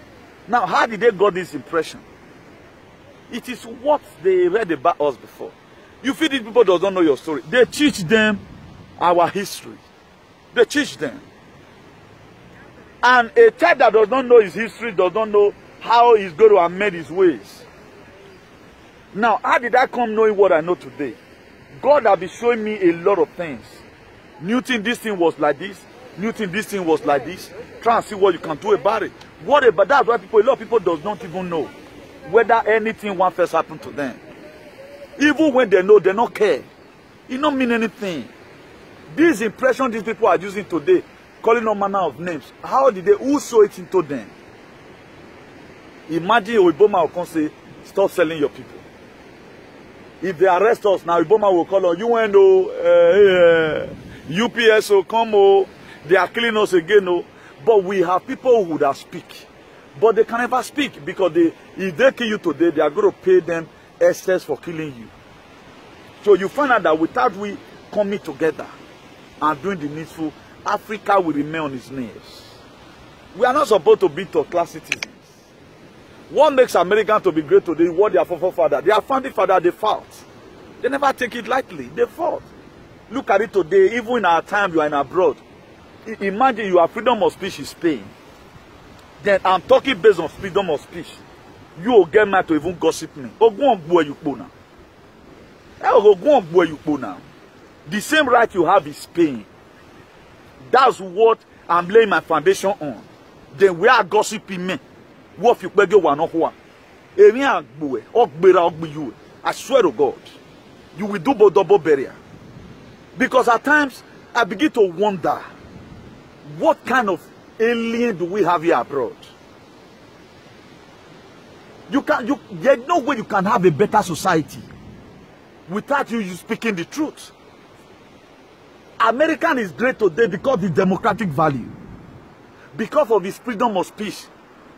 B: Now, how did they got this impression? It is what they read about us before. You feel these people don't know your story. They teach them our history. They teach them. And a child that does not know his history, does not know how he's going to amend his ways. Now, how did I come knowing what I know today? God has been showing me a lot of things. Newton, this thing was like this. Newton, this thing was like this. Try and see what you can do about it. What about that's why people, a lot of people does not even know whether anything one first happened to them. Even when they know, they don't care. It don't mean anything. This impression these people are using today, calling all manner of names, how did they, who saw it into them? Imagine Obama will come say, stop selling your people. If they arrest us now, Obama will call on UPS will come, they are killing us again. But we have people who would have speak. But they can never speak because if they kill you today, they are going to pay them excess for killing you. So you find out that without we coming together and doing the needful, Africa will remain on its knees. We are not supposed to be third-class citizens. What makes Americans to be great today is what their forefathers, their founding father, they fought. They never take it lightly. They fought. Look at it today, even in our time you are in abroad. Imagine you have freedom of speech in Spain. Then I'm talking based on freedom of speech. You will get mad to even gossip me. Oh, go on, boy, you go now. Oh, go on, boy, you go now. The same right you have in Spain. That's what I'm laying my foundation on. Then we are gossiping me. What if you beg you one or one? I swear to God, you will do double barrier. Because at times I begin to wonder, what kind of alien do we have here abroad? There's no way you can have a better society without you speaking the truth. American is great today because of the democratic value. Because of his freedom of speech.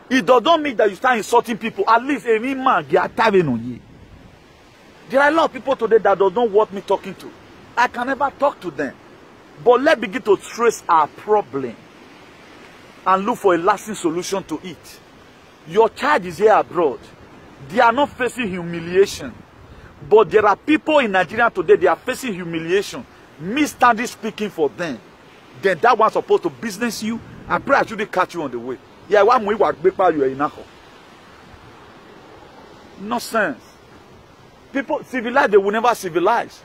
B: It does not mean that you start insulting people. At least any man, they are tiring on you. There are a lot of people today that does not want me talking to. I can never talk to them. But let's begin to trace our problem and look for a lasting solution to it. Your child is here abroad. They are not facing humiliation. But there are people in Nigeria today, they are facing humiliation. Me standing speaking for them. Then that one's supposed to business you. I pray I shouldn't catch you on the way. Yeah, one way work paper you are in. Nonsense. People civilize, they will never civilize.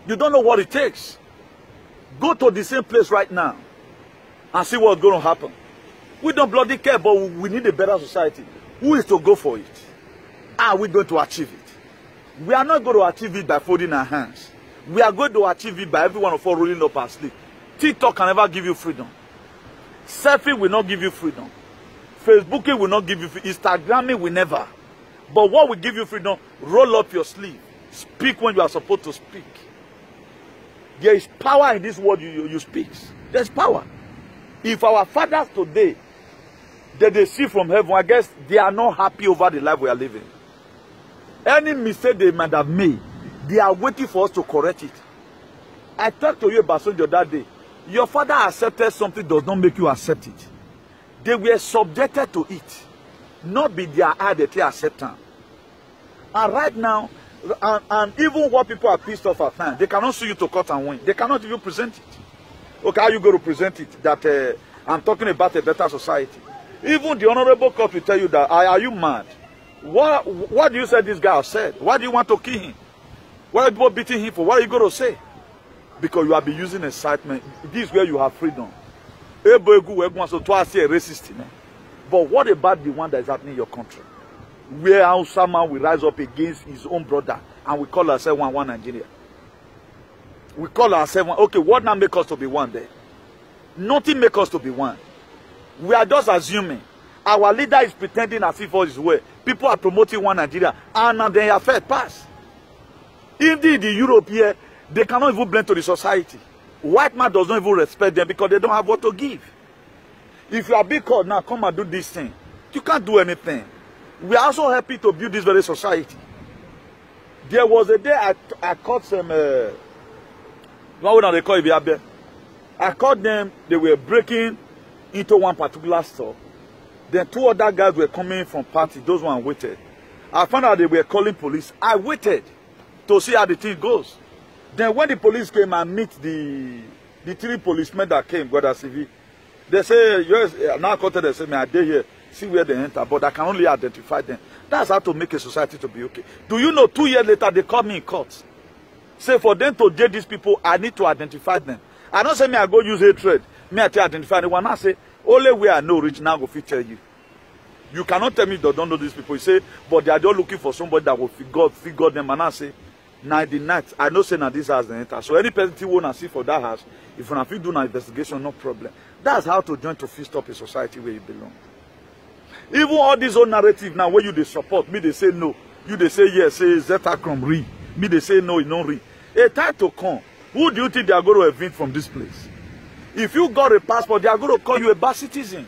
B: You don't know what it takes. Go to the same place right now and see what's going to happen. We don't bloody care, but we need a better society. Who is to go for it? Are we going to achieve it? We are not going to achieve it by folding our hands. We are going to achieve it by every one of us rolling up our sleeve. TikTok can never give you freedom. Selfie will not give you freedom. Facebooking will not give you freedom. Instagramming will never. But what will give you freedom? Roll up your sleeve. Speak when you are supposed to speak. There is power in this word you speak. There's power. If our fathers today, that they see from heaven, I guess they are not happy over the life we are living. Any mistake they might have made, they are waiting for us to correct it. I talked to you about Sonjo that day. Your father accepted something does not make you accept it. They were subjected to it. Not be their eye that they accept them. And right now, and even what people are pissed off at times, they cannot sue you to court and win. They cannot even present it. Okay, how you going to present it? That I'm talking about a better society. Even the honorable court will tell you that, are you mad? What do you say this guy said? Why do you want to kill him? Why are people beating him for? What are you going to say? Because you have been using incitement. This is where you have freedom. So to say a racist. But what about the one that is happening in your country? Where Hausa man will rise up against his own brother and we call ourselves one Nigeria. We call ourselves one. Okay, what now make us to be one there? Nothing make us to be one. We are just assuming. Our leader is pretending as if all is well. People are promoting one Nigeria and they are fed pass. Indeed, the Europe here, they cannot even blend to the society. White man does not even respect them because they don't have what to give. If you are being called now, come and do this thing. You can't do anything. We are also happy to build this very society. There was a day I caught some, what would they call it? I caught them, they were breaking into one particular store. Then two other guys were coming from party, those ones waited. I found out they were calling police. I waited to see how the thing goes. Then when the police came and meet the three policemen that came, CV, they say, yes, now they say, I dare here, see where they enter, but I can only identify them. That's how to make a society to be okay. Do you know 2 years later, they called me in court. Say for them to jail these people, I need to identify them. I don't say me I go use hatred. Me I tell identify anyone. I say, only way I know rich now go fit tell you. You cannot tell me they don't know these people. You say, but they are just looking for somebody that will figure them. And I say, night the night, I know say now this house they enter. So any person who want to see for that house, if you want to do an investigation, no problem. That's how to join to fist up a society where you belong. Even all these old narrative now, where you they support, me they say no. You they say yes, say Zeta Crom re. Me they say no, it don't re. A time to come. Who do you think they are going to evict from this place? If you got a passport, they are going to call you a bad citizen.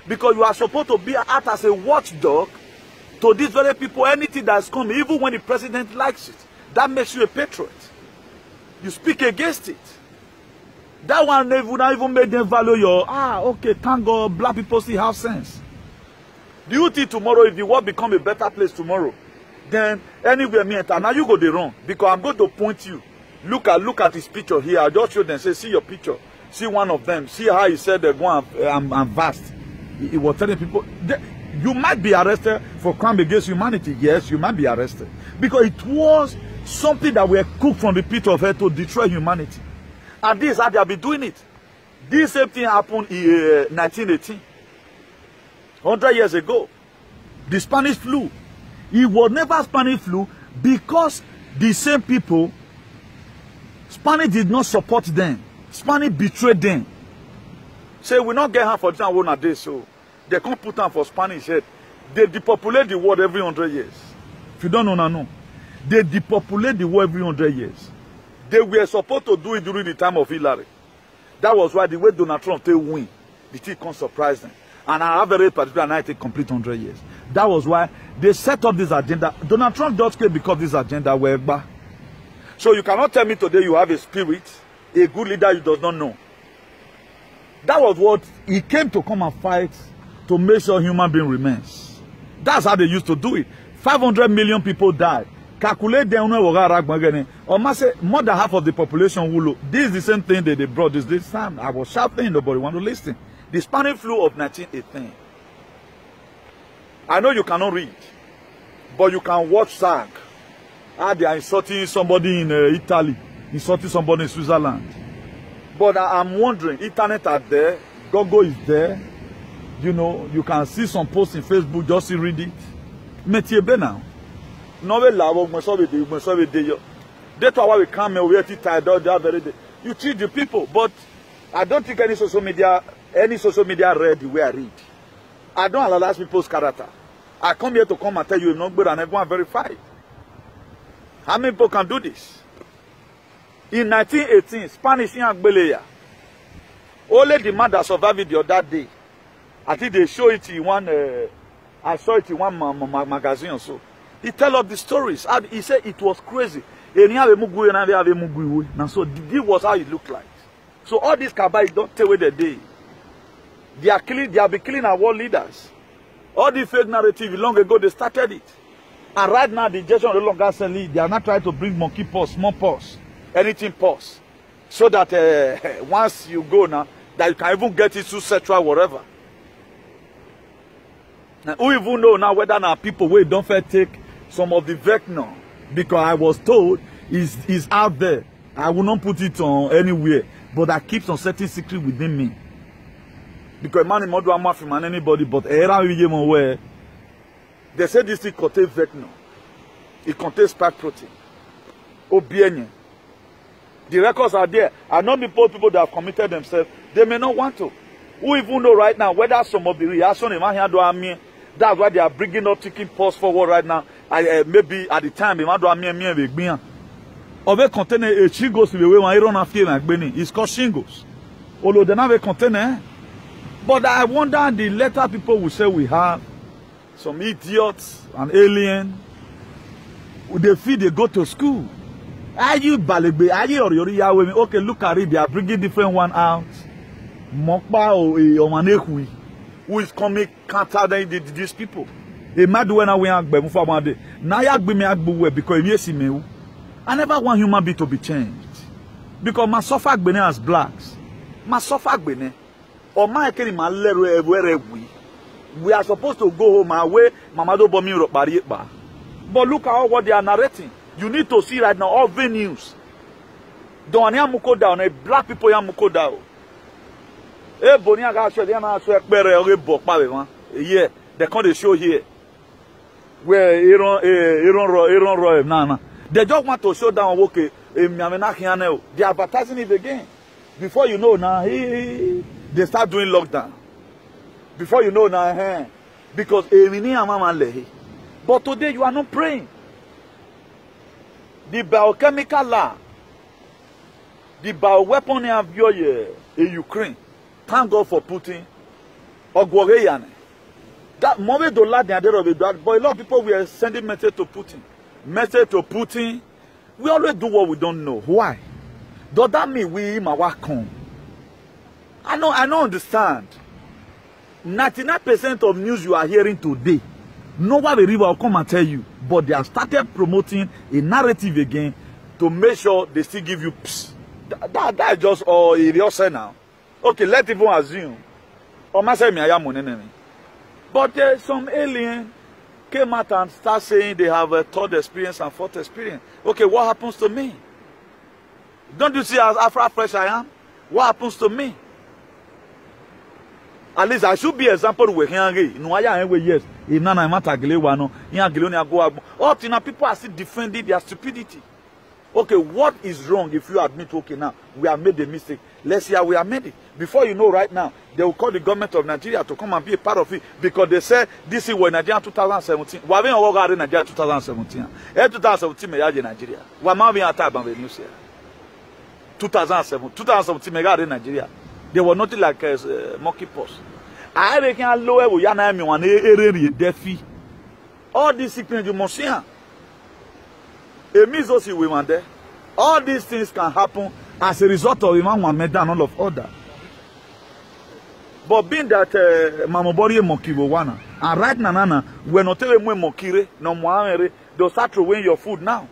B: Because you are supposed to be out as a watchdog to these very people. Anything that's coming, even when the president likes it, that makes you a patriot. You speak against it. That one would not even make them value your, okay, thank God, black people still have sense. Do you think tomorrow, if the world become a better place tomorrow, then anywhere me enter, now you go the wrong. Because I'm going to point you. Look at his picture here. I just show them, say, see your picture. See one of them. See how he said they go and vast. He was telling people, you might be arrested for crime against humanity. Yes, you might be arrested. Because it was something that were cooked from the pit of hell to destroy humanity. And this is how they have been doing it. This same thing happened in 1918. 100 years ago. The Spanish flu. It was never Spanish flu because the same people, Spanish did not support them. Spanish betrayed them. Say, we not get her for this and one a day, so they can't put her for Spanish head. They depopulate the world every 100 years. If you don't know, no. They depopulate the world every 100 years. They were supposed to do it during the time of Hillary. That was why the way Donald Trump take win, the thing can't surprise them. And I have a very particular night take complete 100 years. That was why they set up this agenda. Donald Trump just came because this agenda were bad. So you cannot tell me today you have a spirit, a good leader you does not know. That was what he came to come and fight to make sure human being remains. That's how they used to do it. 500 million people died. Calculate them or say more than half of the population will look. This is the same thing that they brought this time. I was shouting, nobody want to listen. The Spanish flu of 1918. I know you cannot read, but you can watch SAG. They are insulting somebody in Italy, insulting somebody in Switzerland. But I'm wondering, internet are there, Google is there. You know, you can see some posts in Facebook, just read it. Metiebe now. That's why we come and we are tired very day. You treat the people, but I don't think any social media read the way I read. I don't analyze people's character. I come here to come and tell you not good and everyone verify. How many people can do this? In 1918, Spanish in Agbeleya, only the man that survived the other day. I think they show it in one. I saw it in one magazine or so. He tell us the stories. He said it was crazy. And so this was how it looked like. So all these Kabais don't take away the day. They are killing. They have been killing our world leaders. All the fake narrative long ago they started it, and right now the injection no longer selling. They are not trying to bring monkeypox, smallpox, anything pox, so that once you go now, that you can even get it through sexual whatever. Now, who even know now whether now people will don't take some of the vector, because I was told is out there. I will not put it on anywhere, but I keep some certain secret within me. Because man is not from anybody, but where they say this thing contains vector. It contains spike protein. OBN. The records are there. I know people that have committed themselves, they may not want to. Who even know right now whether some of the reaction in my do I mean that's why they are bringing up taking pause forward right now. Maybe at the time it contain a shingles the way one iron feel like Benny. It's called shingles. Although they have a container. But I wonder the later people will say we have some idiots, an alien. They feel they go to school. Are you Balebe? Are you Oriori? Okay, look at it. They are bringing different one out. Mokba or Omanekui, who is coming counter these people. A mad when I went back before one day. Now you be me agbu because yes me. I never want human being to be changed. Because my suffer bene as blacks. My suffer bene. Or my can my where we are supposed to go home away. Mama do bomi ba. But look at what they are narrating. You need to see right now all venues. Don't muko down. Black people muko down. Yeah, they can't show here. Where Iran, they just want to show down okay. They are advertising it again. Before you know now, they start doing lockdown. Before you know now, because but today you are not praying. The biochemical lab, the bioweapon have in Ukraine. Thank God for Putin. That moment to lad the idea of it, but a lot of people were sending message to Putin. Message to Putin. We always do what we don't know. Why? Does that mean we come? I don't understand. 99% of news you are hearing today, nobody will come and tell you. But they have started promoting a narrative again to make sure they still give you peace. That is just all it now. Okay, let's even assume. But some alien came out and start saying they have a third experience and fourth experience. Okay, what happens to me? Don't you see how fresh I am? What happens to me? At least I should be example with Henry. No, I am yes. In Nana Matagilewano, in Agilonia go up to now people are still defending their stupidity. Okay, what is wrong if you admit, okay, now we have made a mistake? Let's see how we have made it. Before you know, right now, they will call the government of Nigeria to come and be a part of it because they said this is when Nigeria 2017. We have been working in Nigeria 2017. 2017, we are in Nigeria. We are not being attacked by the news here. 2007, 2017, mega in Nigeria. They were nothing like monkeypox. I reckon lower we yana me one area deafy. All these sickness you must see. A means also we want there. All these things can happen as a result of Imam Muhammad and all of order. But being that Mamobori Mokibo wana, and right now, we're not telling me Mokire, no Mohammed, they'll start throwing your food now.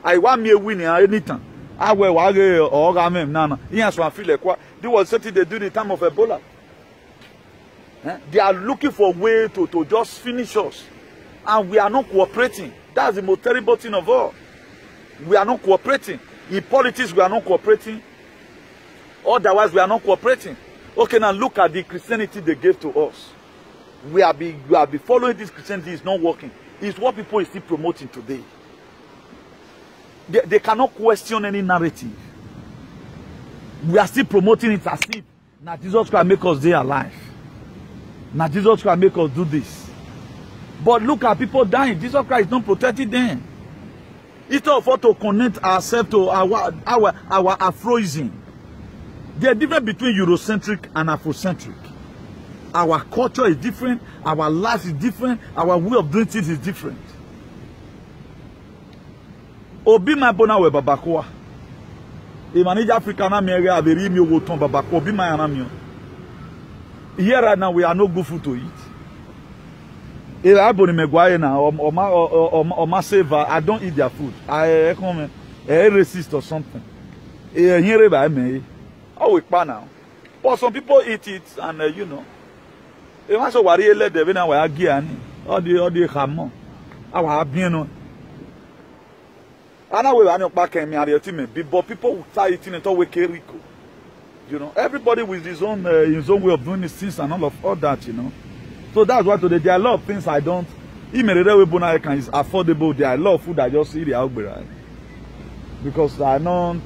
B: I want me a winning anytime. I will or Gamem Nana. Yes, I feel like what they was something they do in the time of Ebola. They are looking for a way to just finish us. And we are not cooperating. That's the most terrible thing of all. We are not cooperating. In politics, we are not cooperating. Otherwise, we are not cooperating. Okay, now look at the Christianity they gave to us. We have been following this Christianity. It's not working. It's what people are still promoting today. They cannot question any narrative. We are still promoting it as if now Jesus Christ make us stay alive. Now Jesus Christ make us do this. But look at people dying. Jesus Christ is not protecting them. It's all for to connect ourselves to our Afroism. There's a difference between Eurocentric and Afrocentric. Our culture is different. Our life is different. Our way of doing things is different. Obi my bona we babakwa. The manager Africa na me area aberi mi owo ton babakwa. Obi my anamio. Here right now we are no good food to eat. If I boni megwaye na or ma save, I don't eat their food. I come racist or something. Here by me. Oh, we pan now. But some people eat it and you know. If I so worry let them na we agiani. All the hamon. Our bien. I know we are not back in me but people will start eating it all with Rico. You know, everybody with his own way of doing his things and all that, you know. So that's why today there are a lot of things I don't. Even the way Bonaikan is affordable, there are a lot of food I just eat out because I don't.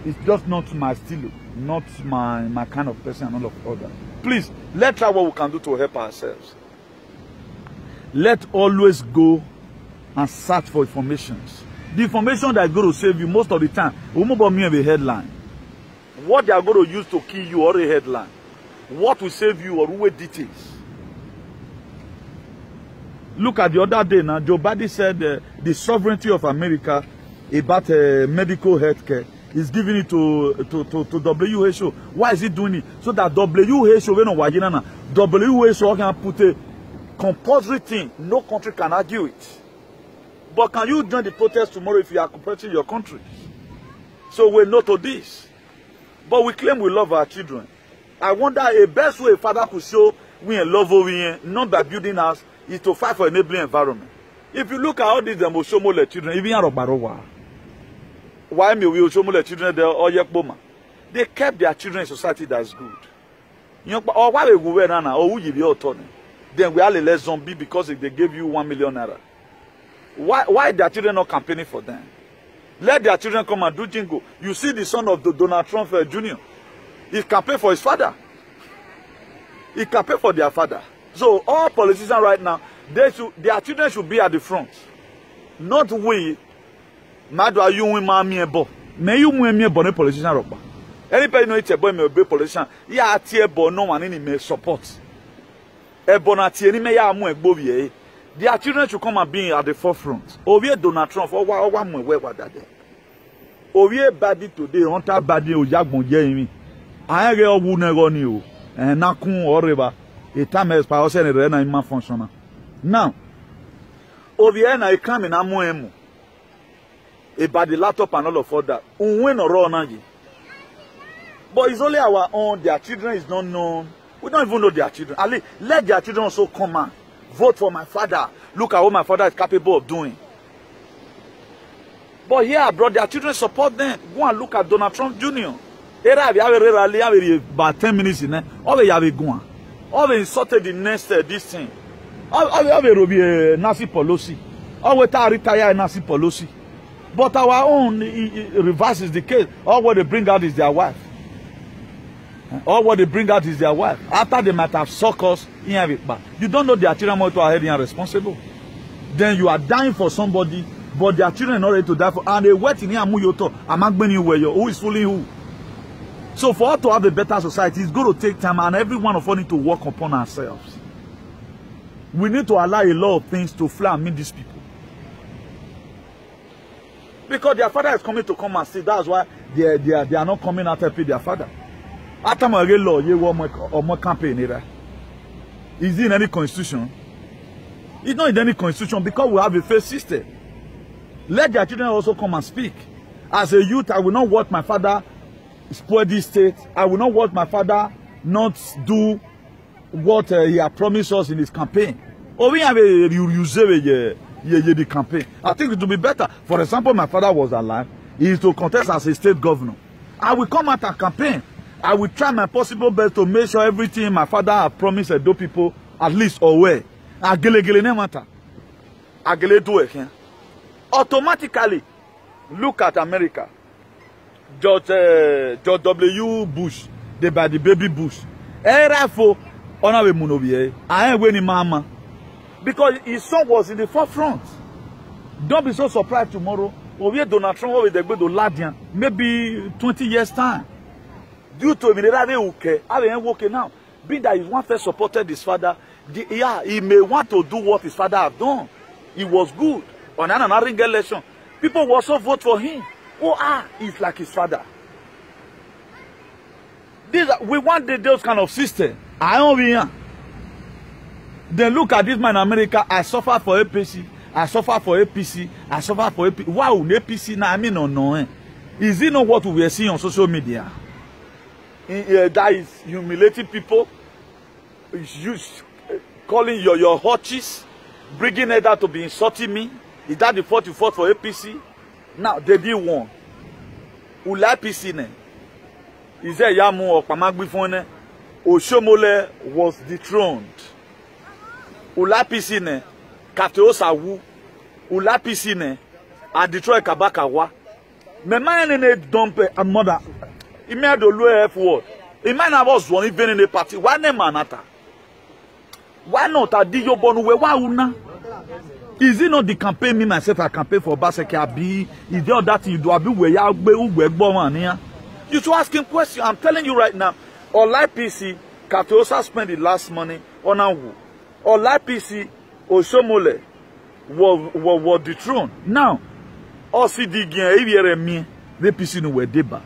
B: It's just not my style, not my kind of person and all of that. Please, let's try what we can do to help ourselves. Let always go and search for informations. The information that is going to save you most of the time won't about me a headline. What they are going to use to kill you or a headline. What will save you or who details. Look at the other day now, Joe Biden said the sovereignty of America about medical health care is giving it to WHO. Why is he doing it? So that WHO can put a compulsory thing. No country can argue it. But can you join the protest tomorrow if you are cooperating your country? So we know to this. But we claim we love our children. I wonder a best way a father could show we love over not by building house, is to fight for enabling environment. If you look at all these Oshomole children, even Yarobarowa, why me we Oshomole children there or Yakboma, they kept their children in society that's good. You know, or why we go now or who you be autonomy? Then we are a less zombie because they gave you 1 million naira. Why their children not campaigning for them? Let their children come and do jingle. You see the son of Donald Trump Jr. He campaign for his father. He campaign for their father. So all politicians right now, their children should be at the front. Not we. Madwa you win mommy ebo. May you win me a bonnet politician roba. Anybody know it's a boy may be politician. Yeah, tier bo no one any may support. A bonati any may amu a bovie. Their children should come and be at the forefront. Ovie Donald Trump or one more way that day. Ovie badi today, hunter badi o jagbon ye I get a wound on you and Nakun or river. A time as power and a in my functional. Now, Ovie I come in Amuemu. About the laptop and all of that. Unwin or run. But it's only our own, their children is not known. We don't even know their children. Ali, let their children also come and vote for my father. Look at what my father is capable of doing. But here abroad, their children support them. Go and look at Donald Trump Jr. About 10 minutes in there. All they have gone. All they insulted the next this thing. All they have Nancy Pelosi. All we retire Nancy Pelosi. But our own reverse is the case. All what they bring out is their wife. All what they bring out is their wife. After they might have sucked us, you don't know their children are heading responsible. Then you are dying for somebody but their children are not ready to die for. And they wait in here, who is fooling who? So for us to have a better society, it's going to take time, and every one of us need to work upon ourselves. We need to allow a lot of things to fly and meet these people. Because their father is coming to come and see. That's why they are not coming out to pay their father. After my law, you want more campaign. Is it in any constitution? It's not in any constitution because we have a faith system. Let their children also come and speak. As a youth, I will not watch my father spoil this state. I will not watch my father not do what he has promised us in his campaign. Or we have the campaign. I think it would be better. For example, my father was alive. He is to contest as a state governor. I will come out and campaign. I will try my possible best to make sure everything my father has promised those people at least aware. Automatically, look at America. George W. Bush, the baby Bush. Because his son was in the forefront. Don't be so surprised tomorrow. Donald Trump will be to Ladian, maybe 20 years time. Due to okay now. Being that he one first supported his father, he may want to do what his father have done. He was good. On another election, people will also vote for him. He's like his father. We want those kind of system. Then look at this man in America. I suffer for APC. I suffer for APC. I suffer for APC. Wow, APC now I mean no. Is it not what we are seeing on social media? That is humiliating people. Is calling your hotches, bringing it out to be insulting me. Is that the fault you fought for APC? Now they did one. Ula APC ne. Is there Yamu or Pamagbifone? Oshomole was dethroned. Ula APC ne. Kateosa wu. Ula APC ne. A Detroit Kabakawa. Me man ne dump a mother. He made the low F word. He might have was one even in a party. Why ne manata? Why not? I did your bonu we wa una. Is it not the campaign me myself I campaign for Obaseki Abi? Is there that you do Abi where ya gbe You should ask him question. I'm telling you right now. Ola PC Katosa spent the last money on Awu. Ola PC Oshomole was dethroned. Now, OCD gen me the PC no were deba.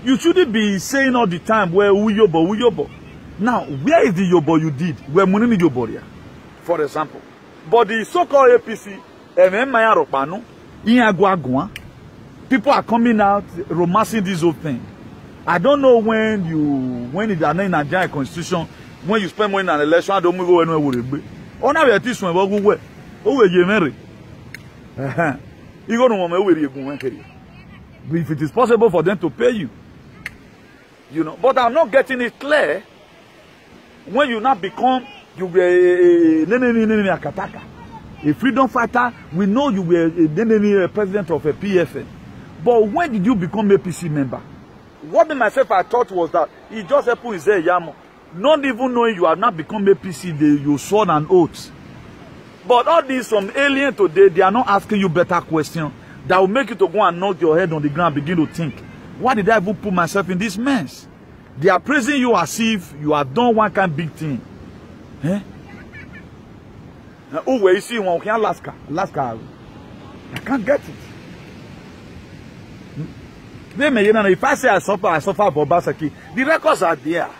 B: You shouldn't be saying all the time where uyobo. Now, where is the yobo you did? Where money yobo? For example. But the so-called APC, people are coming out romancing this whole thing. I don't know when it is in Nigerian constitution, when you spend money in an election, I don't go anywhere with it. Oh, now we are teaching about who you marry. You go to where you go. If it is possible for them to pay you, you know. But I'm not getting it clear when you now become. You were a freedom fighter. We know you were a president of a PFN. But when did you become a APC member? What myself I thought was that he just helped his Yamo. Not even knowing you have not become APC, you swore an oath. But all these some alien today, they are not asking you better questions that will make you to go and knock your head on the ground and begin to think, why did I even put myself in this mess? They are praising you as if you have done one kind of big thing. Eh? Oh, where you see one can Alaska. I can't get it. If I say I suffer for Obaseki, the records are there.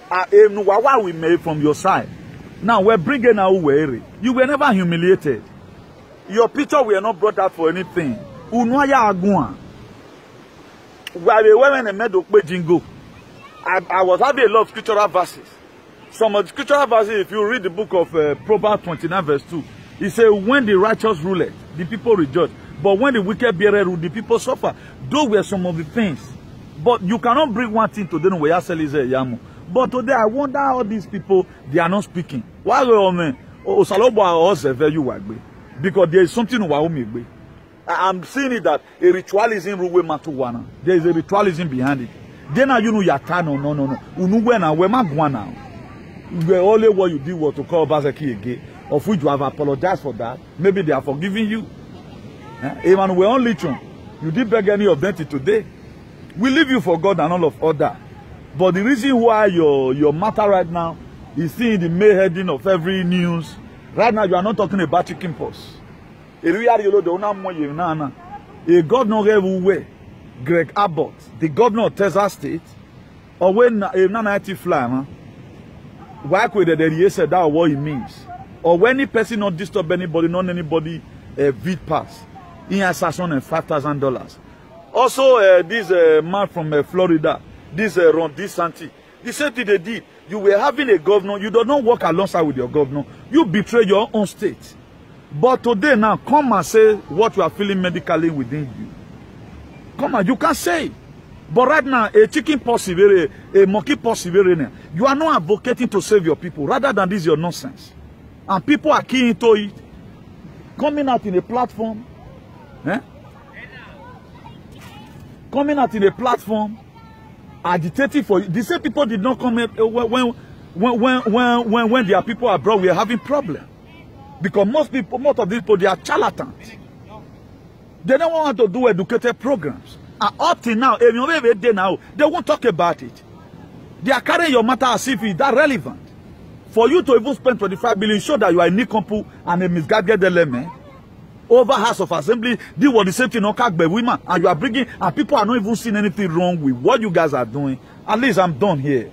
B: What we made from your side. Now we're bringing our way. You were never humiliated. Your picture were not brought out for anything. Unwaya agua. I was having a lot of scriptural verses. Some of the scriptural verses, if you read the book of Proverbs 29 verse 2, it says, when the righteous ruleth, the people rejoice. But when the wicked beareth rule, the people suffer. Those were some of the things. But you cannot bring one thing to them where you sell is a yamu. But today, I wonder how these people, they are not speaking. Why because there is something I'm seeing it that a ritualism ruwe matuwana. There is a ritualism behind it. Then you know yatano no. Unuwena we magwana. The only what you did was to call Obaseki again, of which you have apologized for that. Maybe they are forgiving you. Emmanuel Onlichon, you didn't beg any of them till today. We leave you for God and all of other. But the reason why your matter right now is seeing the main heading of every news. Right now, you are not talking about chicken pox. A governor everywhere, Greg Abbott, the governor of Texas State, or when a non-IT fly, why could they say that what it means? Or when any person not disturb anybody, not anybody vid pass, he has $5,000. Also, this man from Florida, this Ron DeSantis, the same thing they did. You were having a governor, you do not work alongside with your governor. You betray your own state. But today now, come and say what you are feeling medically within you. Come on, you can say. But right now, a chicken possible, a monkey possible, you are not advocating to save your people. Rather than this, your nonsense. And people are keying into it. Coming out in a platform. Coming out in a platform. Agitating for you. The same people did not come when their people abroad were having problems. Because most of these people, they are charlatans. They don't want to do educated programs. And up till now, they won't talk about it. They are carrying your matter as if it's that relevant. For you to even spend 25 billion, show that you are a Nikompu and a misguided element over House of Assembly, this was the same thing on Kagbe women, and you are bringing, and people are not even seeing anything wrong with what you guys are doing. At least I'm done here.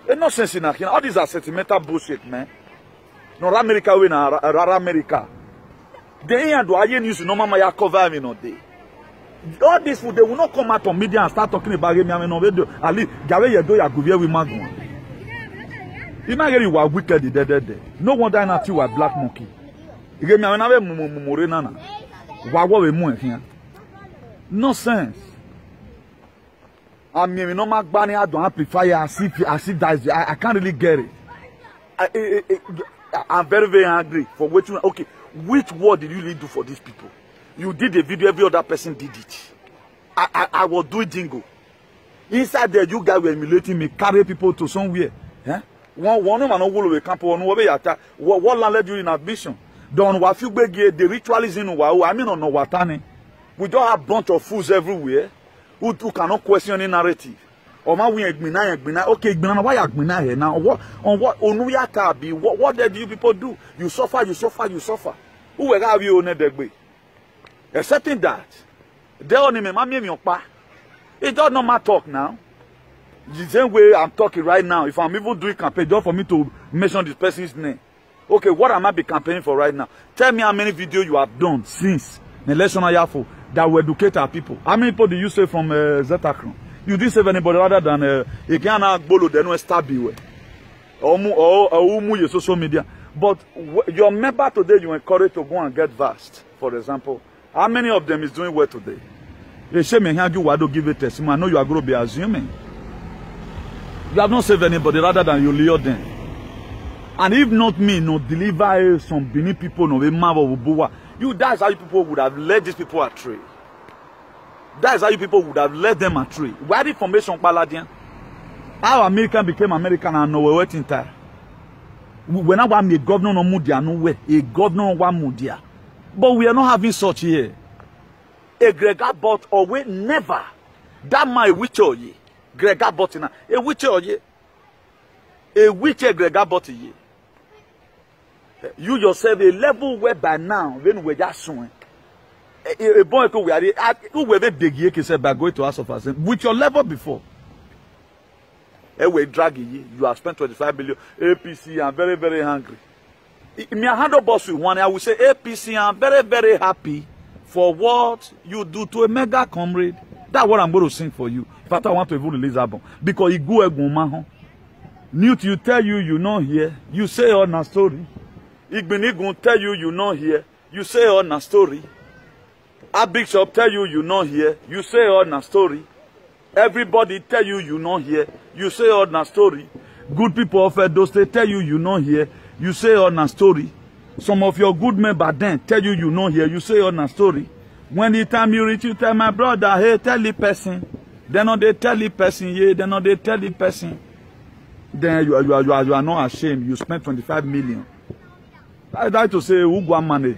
B: There's no sense in that. All these are sentimental bullshit, man. No America win America. They ain't do I news no mama ya cover me no day. All this food they will not come out on media and start talking about me. I no video. At least gawe ye do ya guvia with magun. Imagine you are wicked dead. No wonder I not you are black monkey. You get me I na mumure nana. Wa we mu here. No sense. I mean no mag bani I don't amplify as if that is, I can't really get it. I'm very, very angry for what you... Okay, which word did you really do for these people? You did a video, every other person did it. I was doing jingle. Inside there, you guys were emulating me, carry people to somewhere. One man will camp on what landed you in ambition. Don't what you beg the ritualism. I mean, on Watani. We don't have a bunch of fools everywhere who cannot question the narrative. Or man, we Gbina. Okay, Gbina, why Gbina here now? What did you people do? You suffer. Who will have you on the accepting that? They only it does not matter talk now. The same way I'm talking right now. If I'm even doing campaign, just for me to mention this person's name. Okay, what am I be campaigning for right now? Tell me how many videos you have done since the election that will educate our people. How many people do you say from Zetacron? You didn't save anybody other than you can't bolo they don't stab you or social media. But your member today you encourage to go and get vast, for example. How many of them is doing well today? They say me you want to give a testimony. I know you are going to be assuming. You have not saved anybody rather than you lure them. And if not me, no deliver some Benin people, no marvel buwa. That's how you people would have led these people astray. That's how you people would have led them astray. Why the formation Paladian? How American became American and no waiting time. When I want a governor no mudia no way, a governor one mudia. But we are not having such here. A Greg Abbott or we never. That my witch or ye. Greg Abbott na a witch or ye. A witch Greg Abbott ye. You yourself a level where by now when we're just showing. A boy who were big ye said by going to House of Assembly with your level before. We drag you have spent 25 billion. APC I'm very, very hungry. Me a handle boss with one. I will say APC I'm very, very happy for what you do to a mega comrade. That's what I'm going to sing for you. In fact, I want to even release album because you go a woman. Newt, you tell you not here. You say on a story. Igbinigun tell you not here. You say on a story. A big shop tell you not here. You say on a story. Everybody tell you not here. You say on a story. Good people of Edo State tell you not here. You say on a story. Some of your good men back then tell you not here. You say on a story. When the time you reach, you tell my brother, hey, tell the person. Then they tell the person, yeah. Then they tell the person. Then you are not ashamed. You spent 25 million. I like to say, who go and manage?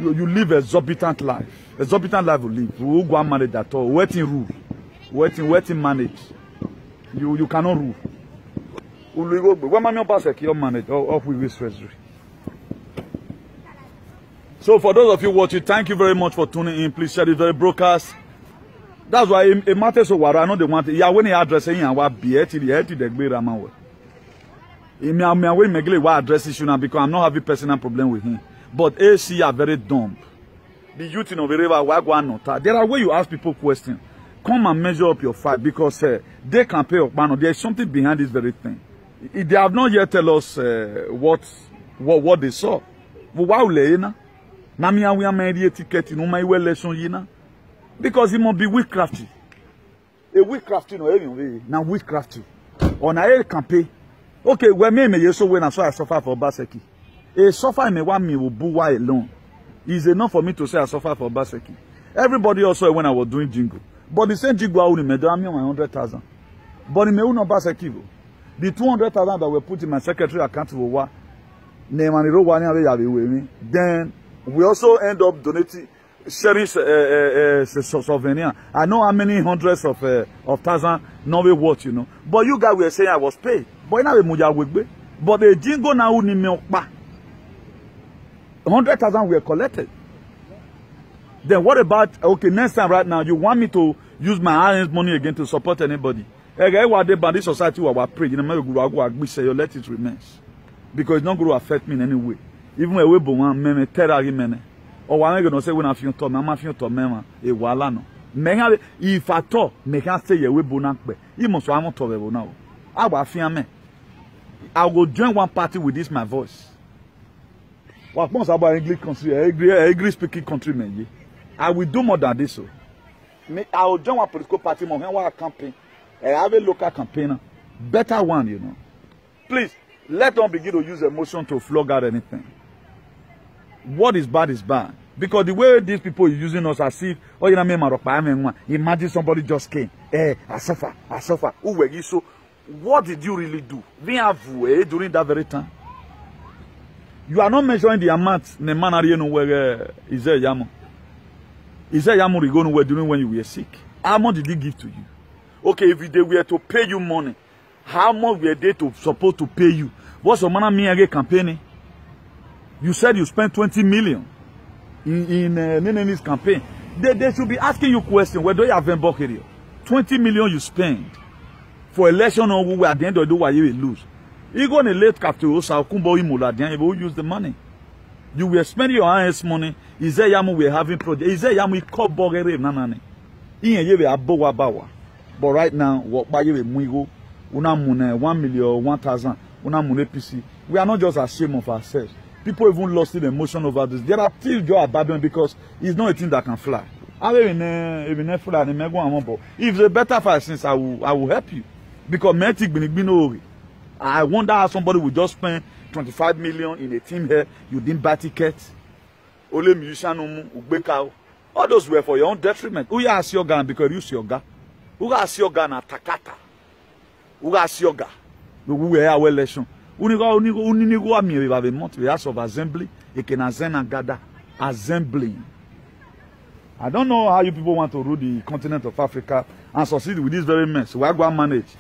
B: You live exorbitant life. Exorbitant life will live. We will go and manage at all. Waiting rule. Waiting manage. You cannot rule. When my pass you manage off with this treasury. So for those of you watching, thank you very much for tuning in. Please share this very broadcast. That's why it matters so what I know they want. Yeah, when he addressing and what be it the great amount. Me away me what address issue now because I'm not having personal problem with him. But AC are very dumb. The youth in Overeva why not. There are ways you ask people questions. Come and measure up your fight because they can pay up man. There is something behind this very thing. They have not yet tell us what they saw. But why na? Na me we am ticket no my election yina. Because he must be witchcrafty. A witchcrafty no even na witchcrafty. On a campaign. Okay, when me so when I saw I suffer for Obaseki. A suffer me want me will boo why alone. It's enough for me to say I suffer for Obaseki. Everybody also when I was doing jingle. But the same jingle I only made me 100,000. But in me no Obaseki. The 200,000 that were put in my secretary account for what then we also end up donating sharing souvenir. I know how many hundreds of thousands not be what you know. But you guys were saying I was paid. But now but the jingle now ni me 100,000 were collected. Then what about okay next time right now you want me to use my earnings money again to support anybody? This society will pray. You know, say let it remain because it's not going to affect me in any way. Even when we born, me tell you or when I gonna say when I feel to me, I'm feel to me, e wala no. Me if I talk, me can say we born be. You must want to be now. I will feel me. I will join one party with this my voice. What most about English country, English speaking country, man. I will do more than this. So, I will join one political party. More than one campaign. I have a local campaigner, better one, you know. Please, let them begin to use emotion to flog out anything. What is bad is bad. Because the way these people are using us as if, oh, you know, imagine somebody just came. I suffer. So, what did you really do? During that very time? You are not measuring the amount the man are where is there Yamu. Is there Yamu during when you were sick? How much did he give to you? Okay, if they were to pay you money, how much were they supposed to pay you? What's the man me again campaigning? You said you spent 20 million in this campaign. They should be asking you questions. Whether you have been here, 20 million you spend for election or who at the end of the day you will lose. You go in a late capital, so you will use the money. You will spend your highest money. Is there yamu we having project? Is there yamu called Bogere nanane? Iye we abowa bawa. But right now, what buy you a muigo, una mune 1 million, 1,000, una mune PC. We are not just ashamed of ourselves. People even lost the emotion over this. There are still joy abandoned because it's not a thing that can fly. If it's a better fight since I will help you. Because I wonder how somebody would just spend 25 million in a team here. You didn't buy tickets. Only musician, all those were for your own detriment. Who has your gun because you see your gun? Who has your gun at Takata? Who has your gun? We were our election. Unigo ami we have a month we have of assembly. You can gather assembling. I don't know how you people want to rule the continent of Africa and succeed with this very mess. We are going to manage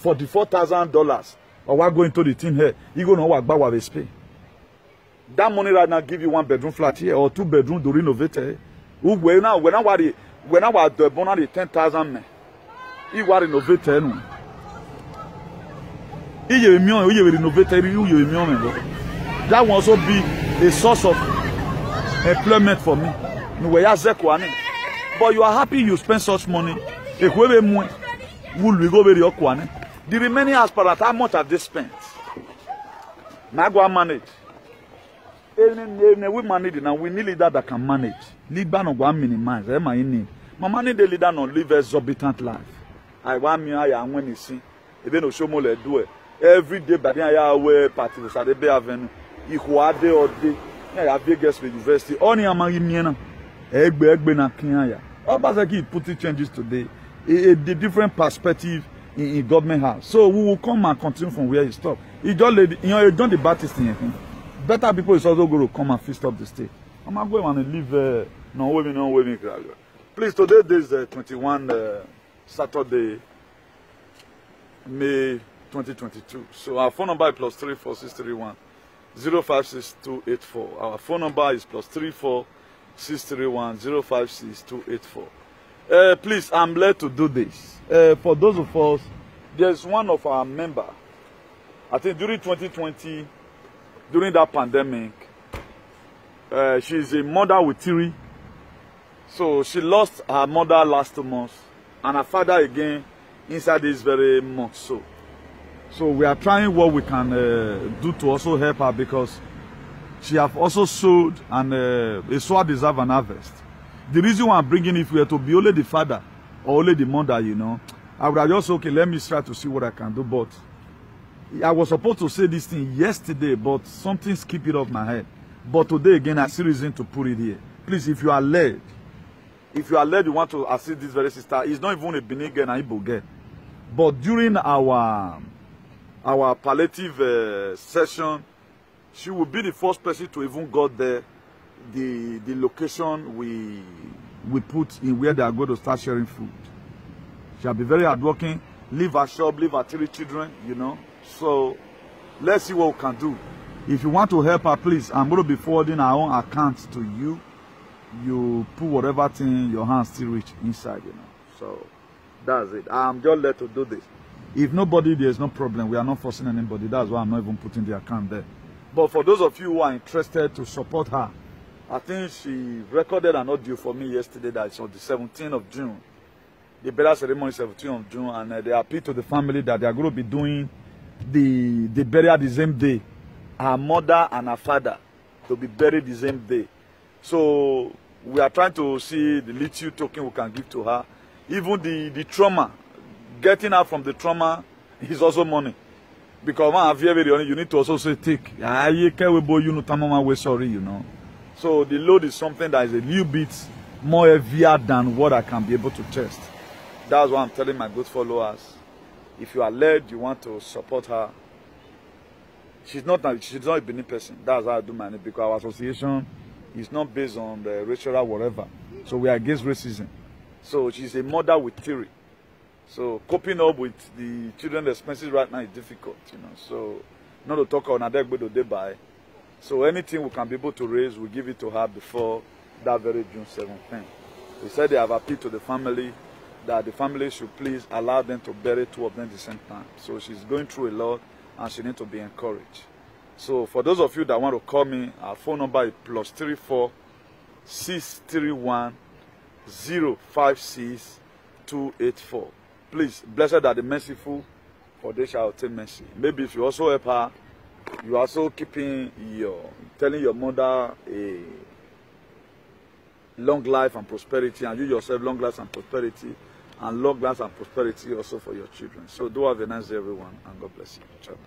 B: $44,000 or we are going to the team here. You go know what about we pay. That money right now give you 1 bedroom flat here or 2 bedroom to renovate here. When I was the bonus 10,000 men, you were renovated. That will also be a source of employment for me. But you are happy you spend such money. The remaining aspirants, how much have they spent? Now go and manage. We manage now. We need leader that can manage. Leader no go minimize. Mama need the leader no live exorbitant life. I want me I when you see. Even no show more le do it. Every day, but then I wear parties at the Bay Avenue. Equal day or day. I have Vegas University. Only a man in Egbe na Kenya. Obaseki put changes today. The different perspective in government house. So we will come and continue from where you stop. You don't the Baptist thing. Better people is also going to come and fist up the state. I'm not going to leave. No, women. Please, today is 21 Saturday, May 2022. So our phone number is +34631 056284. Our phone number is +34631 056284. Please, I'm glad to do this. For those of us, there's one of our members, I think during 2020, during that pandemic, she's a mother with 3. So she lost her mother last month and her father again inside this very month. So we are trying what we can do to also help her, because she have also sowed, and a sower deserve an harvest. The reason why I'm bringing, if we are to be only the father or only the mother, you know, I would have just, okay, let me try to see what I can do. But I was supposed to say this thing yesterday, but something skipped it off my head. But today again, I see reason to put it here. Please, if you are led, you want to assist this very sister. It's not even a Benin girl and Igbo girl. But during our palliative session, she will be the first person to even go there. The location we put in where they are going to start sharing food. She'll be very hardworking. Leave her shop, leave her 3 children, you know. So let's see what we can do. If you want to help her, please, I'm going to be forwarding our own account to you. You put whatever thing your hands still reach inside, you know. So that's it. I'm just let to do this. If nobody, there's no problem. We are not forcing anybody. That's why I'm not even putting the account there. But for those of you who are interested to support her, I think she recorded an audio for me yesterday that it's on the 17th of June. The burial ceremony is 17th of June, and they appeal to the family that they are going to be doing the burial the same day. Her mother and her father to be buried the same day. So we are trying to see the little token we can give to her. Even the trauma, getting her from the trauma is also money. Because you need to also say, take. Sorry, you know. So the load is something that is a little bit more heavier than what I can be able to test. That's why I'm telling my good followers, if you are led, you want to support her. She's not a Benin person. That's how I do my name, because our association is not based on the racial or whatever. So we are against racism. So she's a mother with 3. So coping up with the children's expenses right now is difficult, you know. So not to talk on Adegbe to buy. So anything we can be able to raise, we give it to her before that very June 17th. They said they have appealed to the family that the family should please allow them to bury 2 of them at the same time. So she's going through a lot and she needs to be encouraged. So for those of you that want to call me, our phone number is +34631 056284. Please, blessed are the merciful, for they shall obtain mercy. Maybe if you also help her, you are also telling your mother a long life and prosperity, and you yourself long life and prosperity, and long life and prosperity also for your children. So do have a nice day, everyone, and God bless you. Ciao.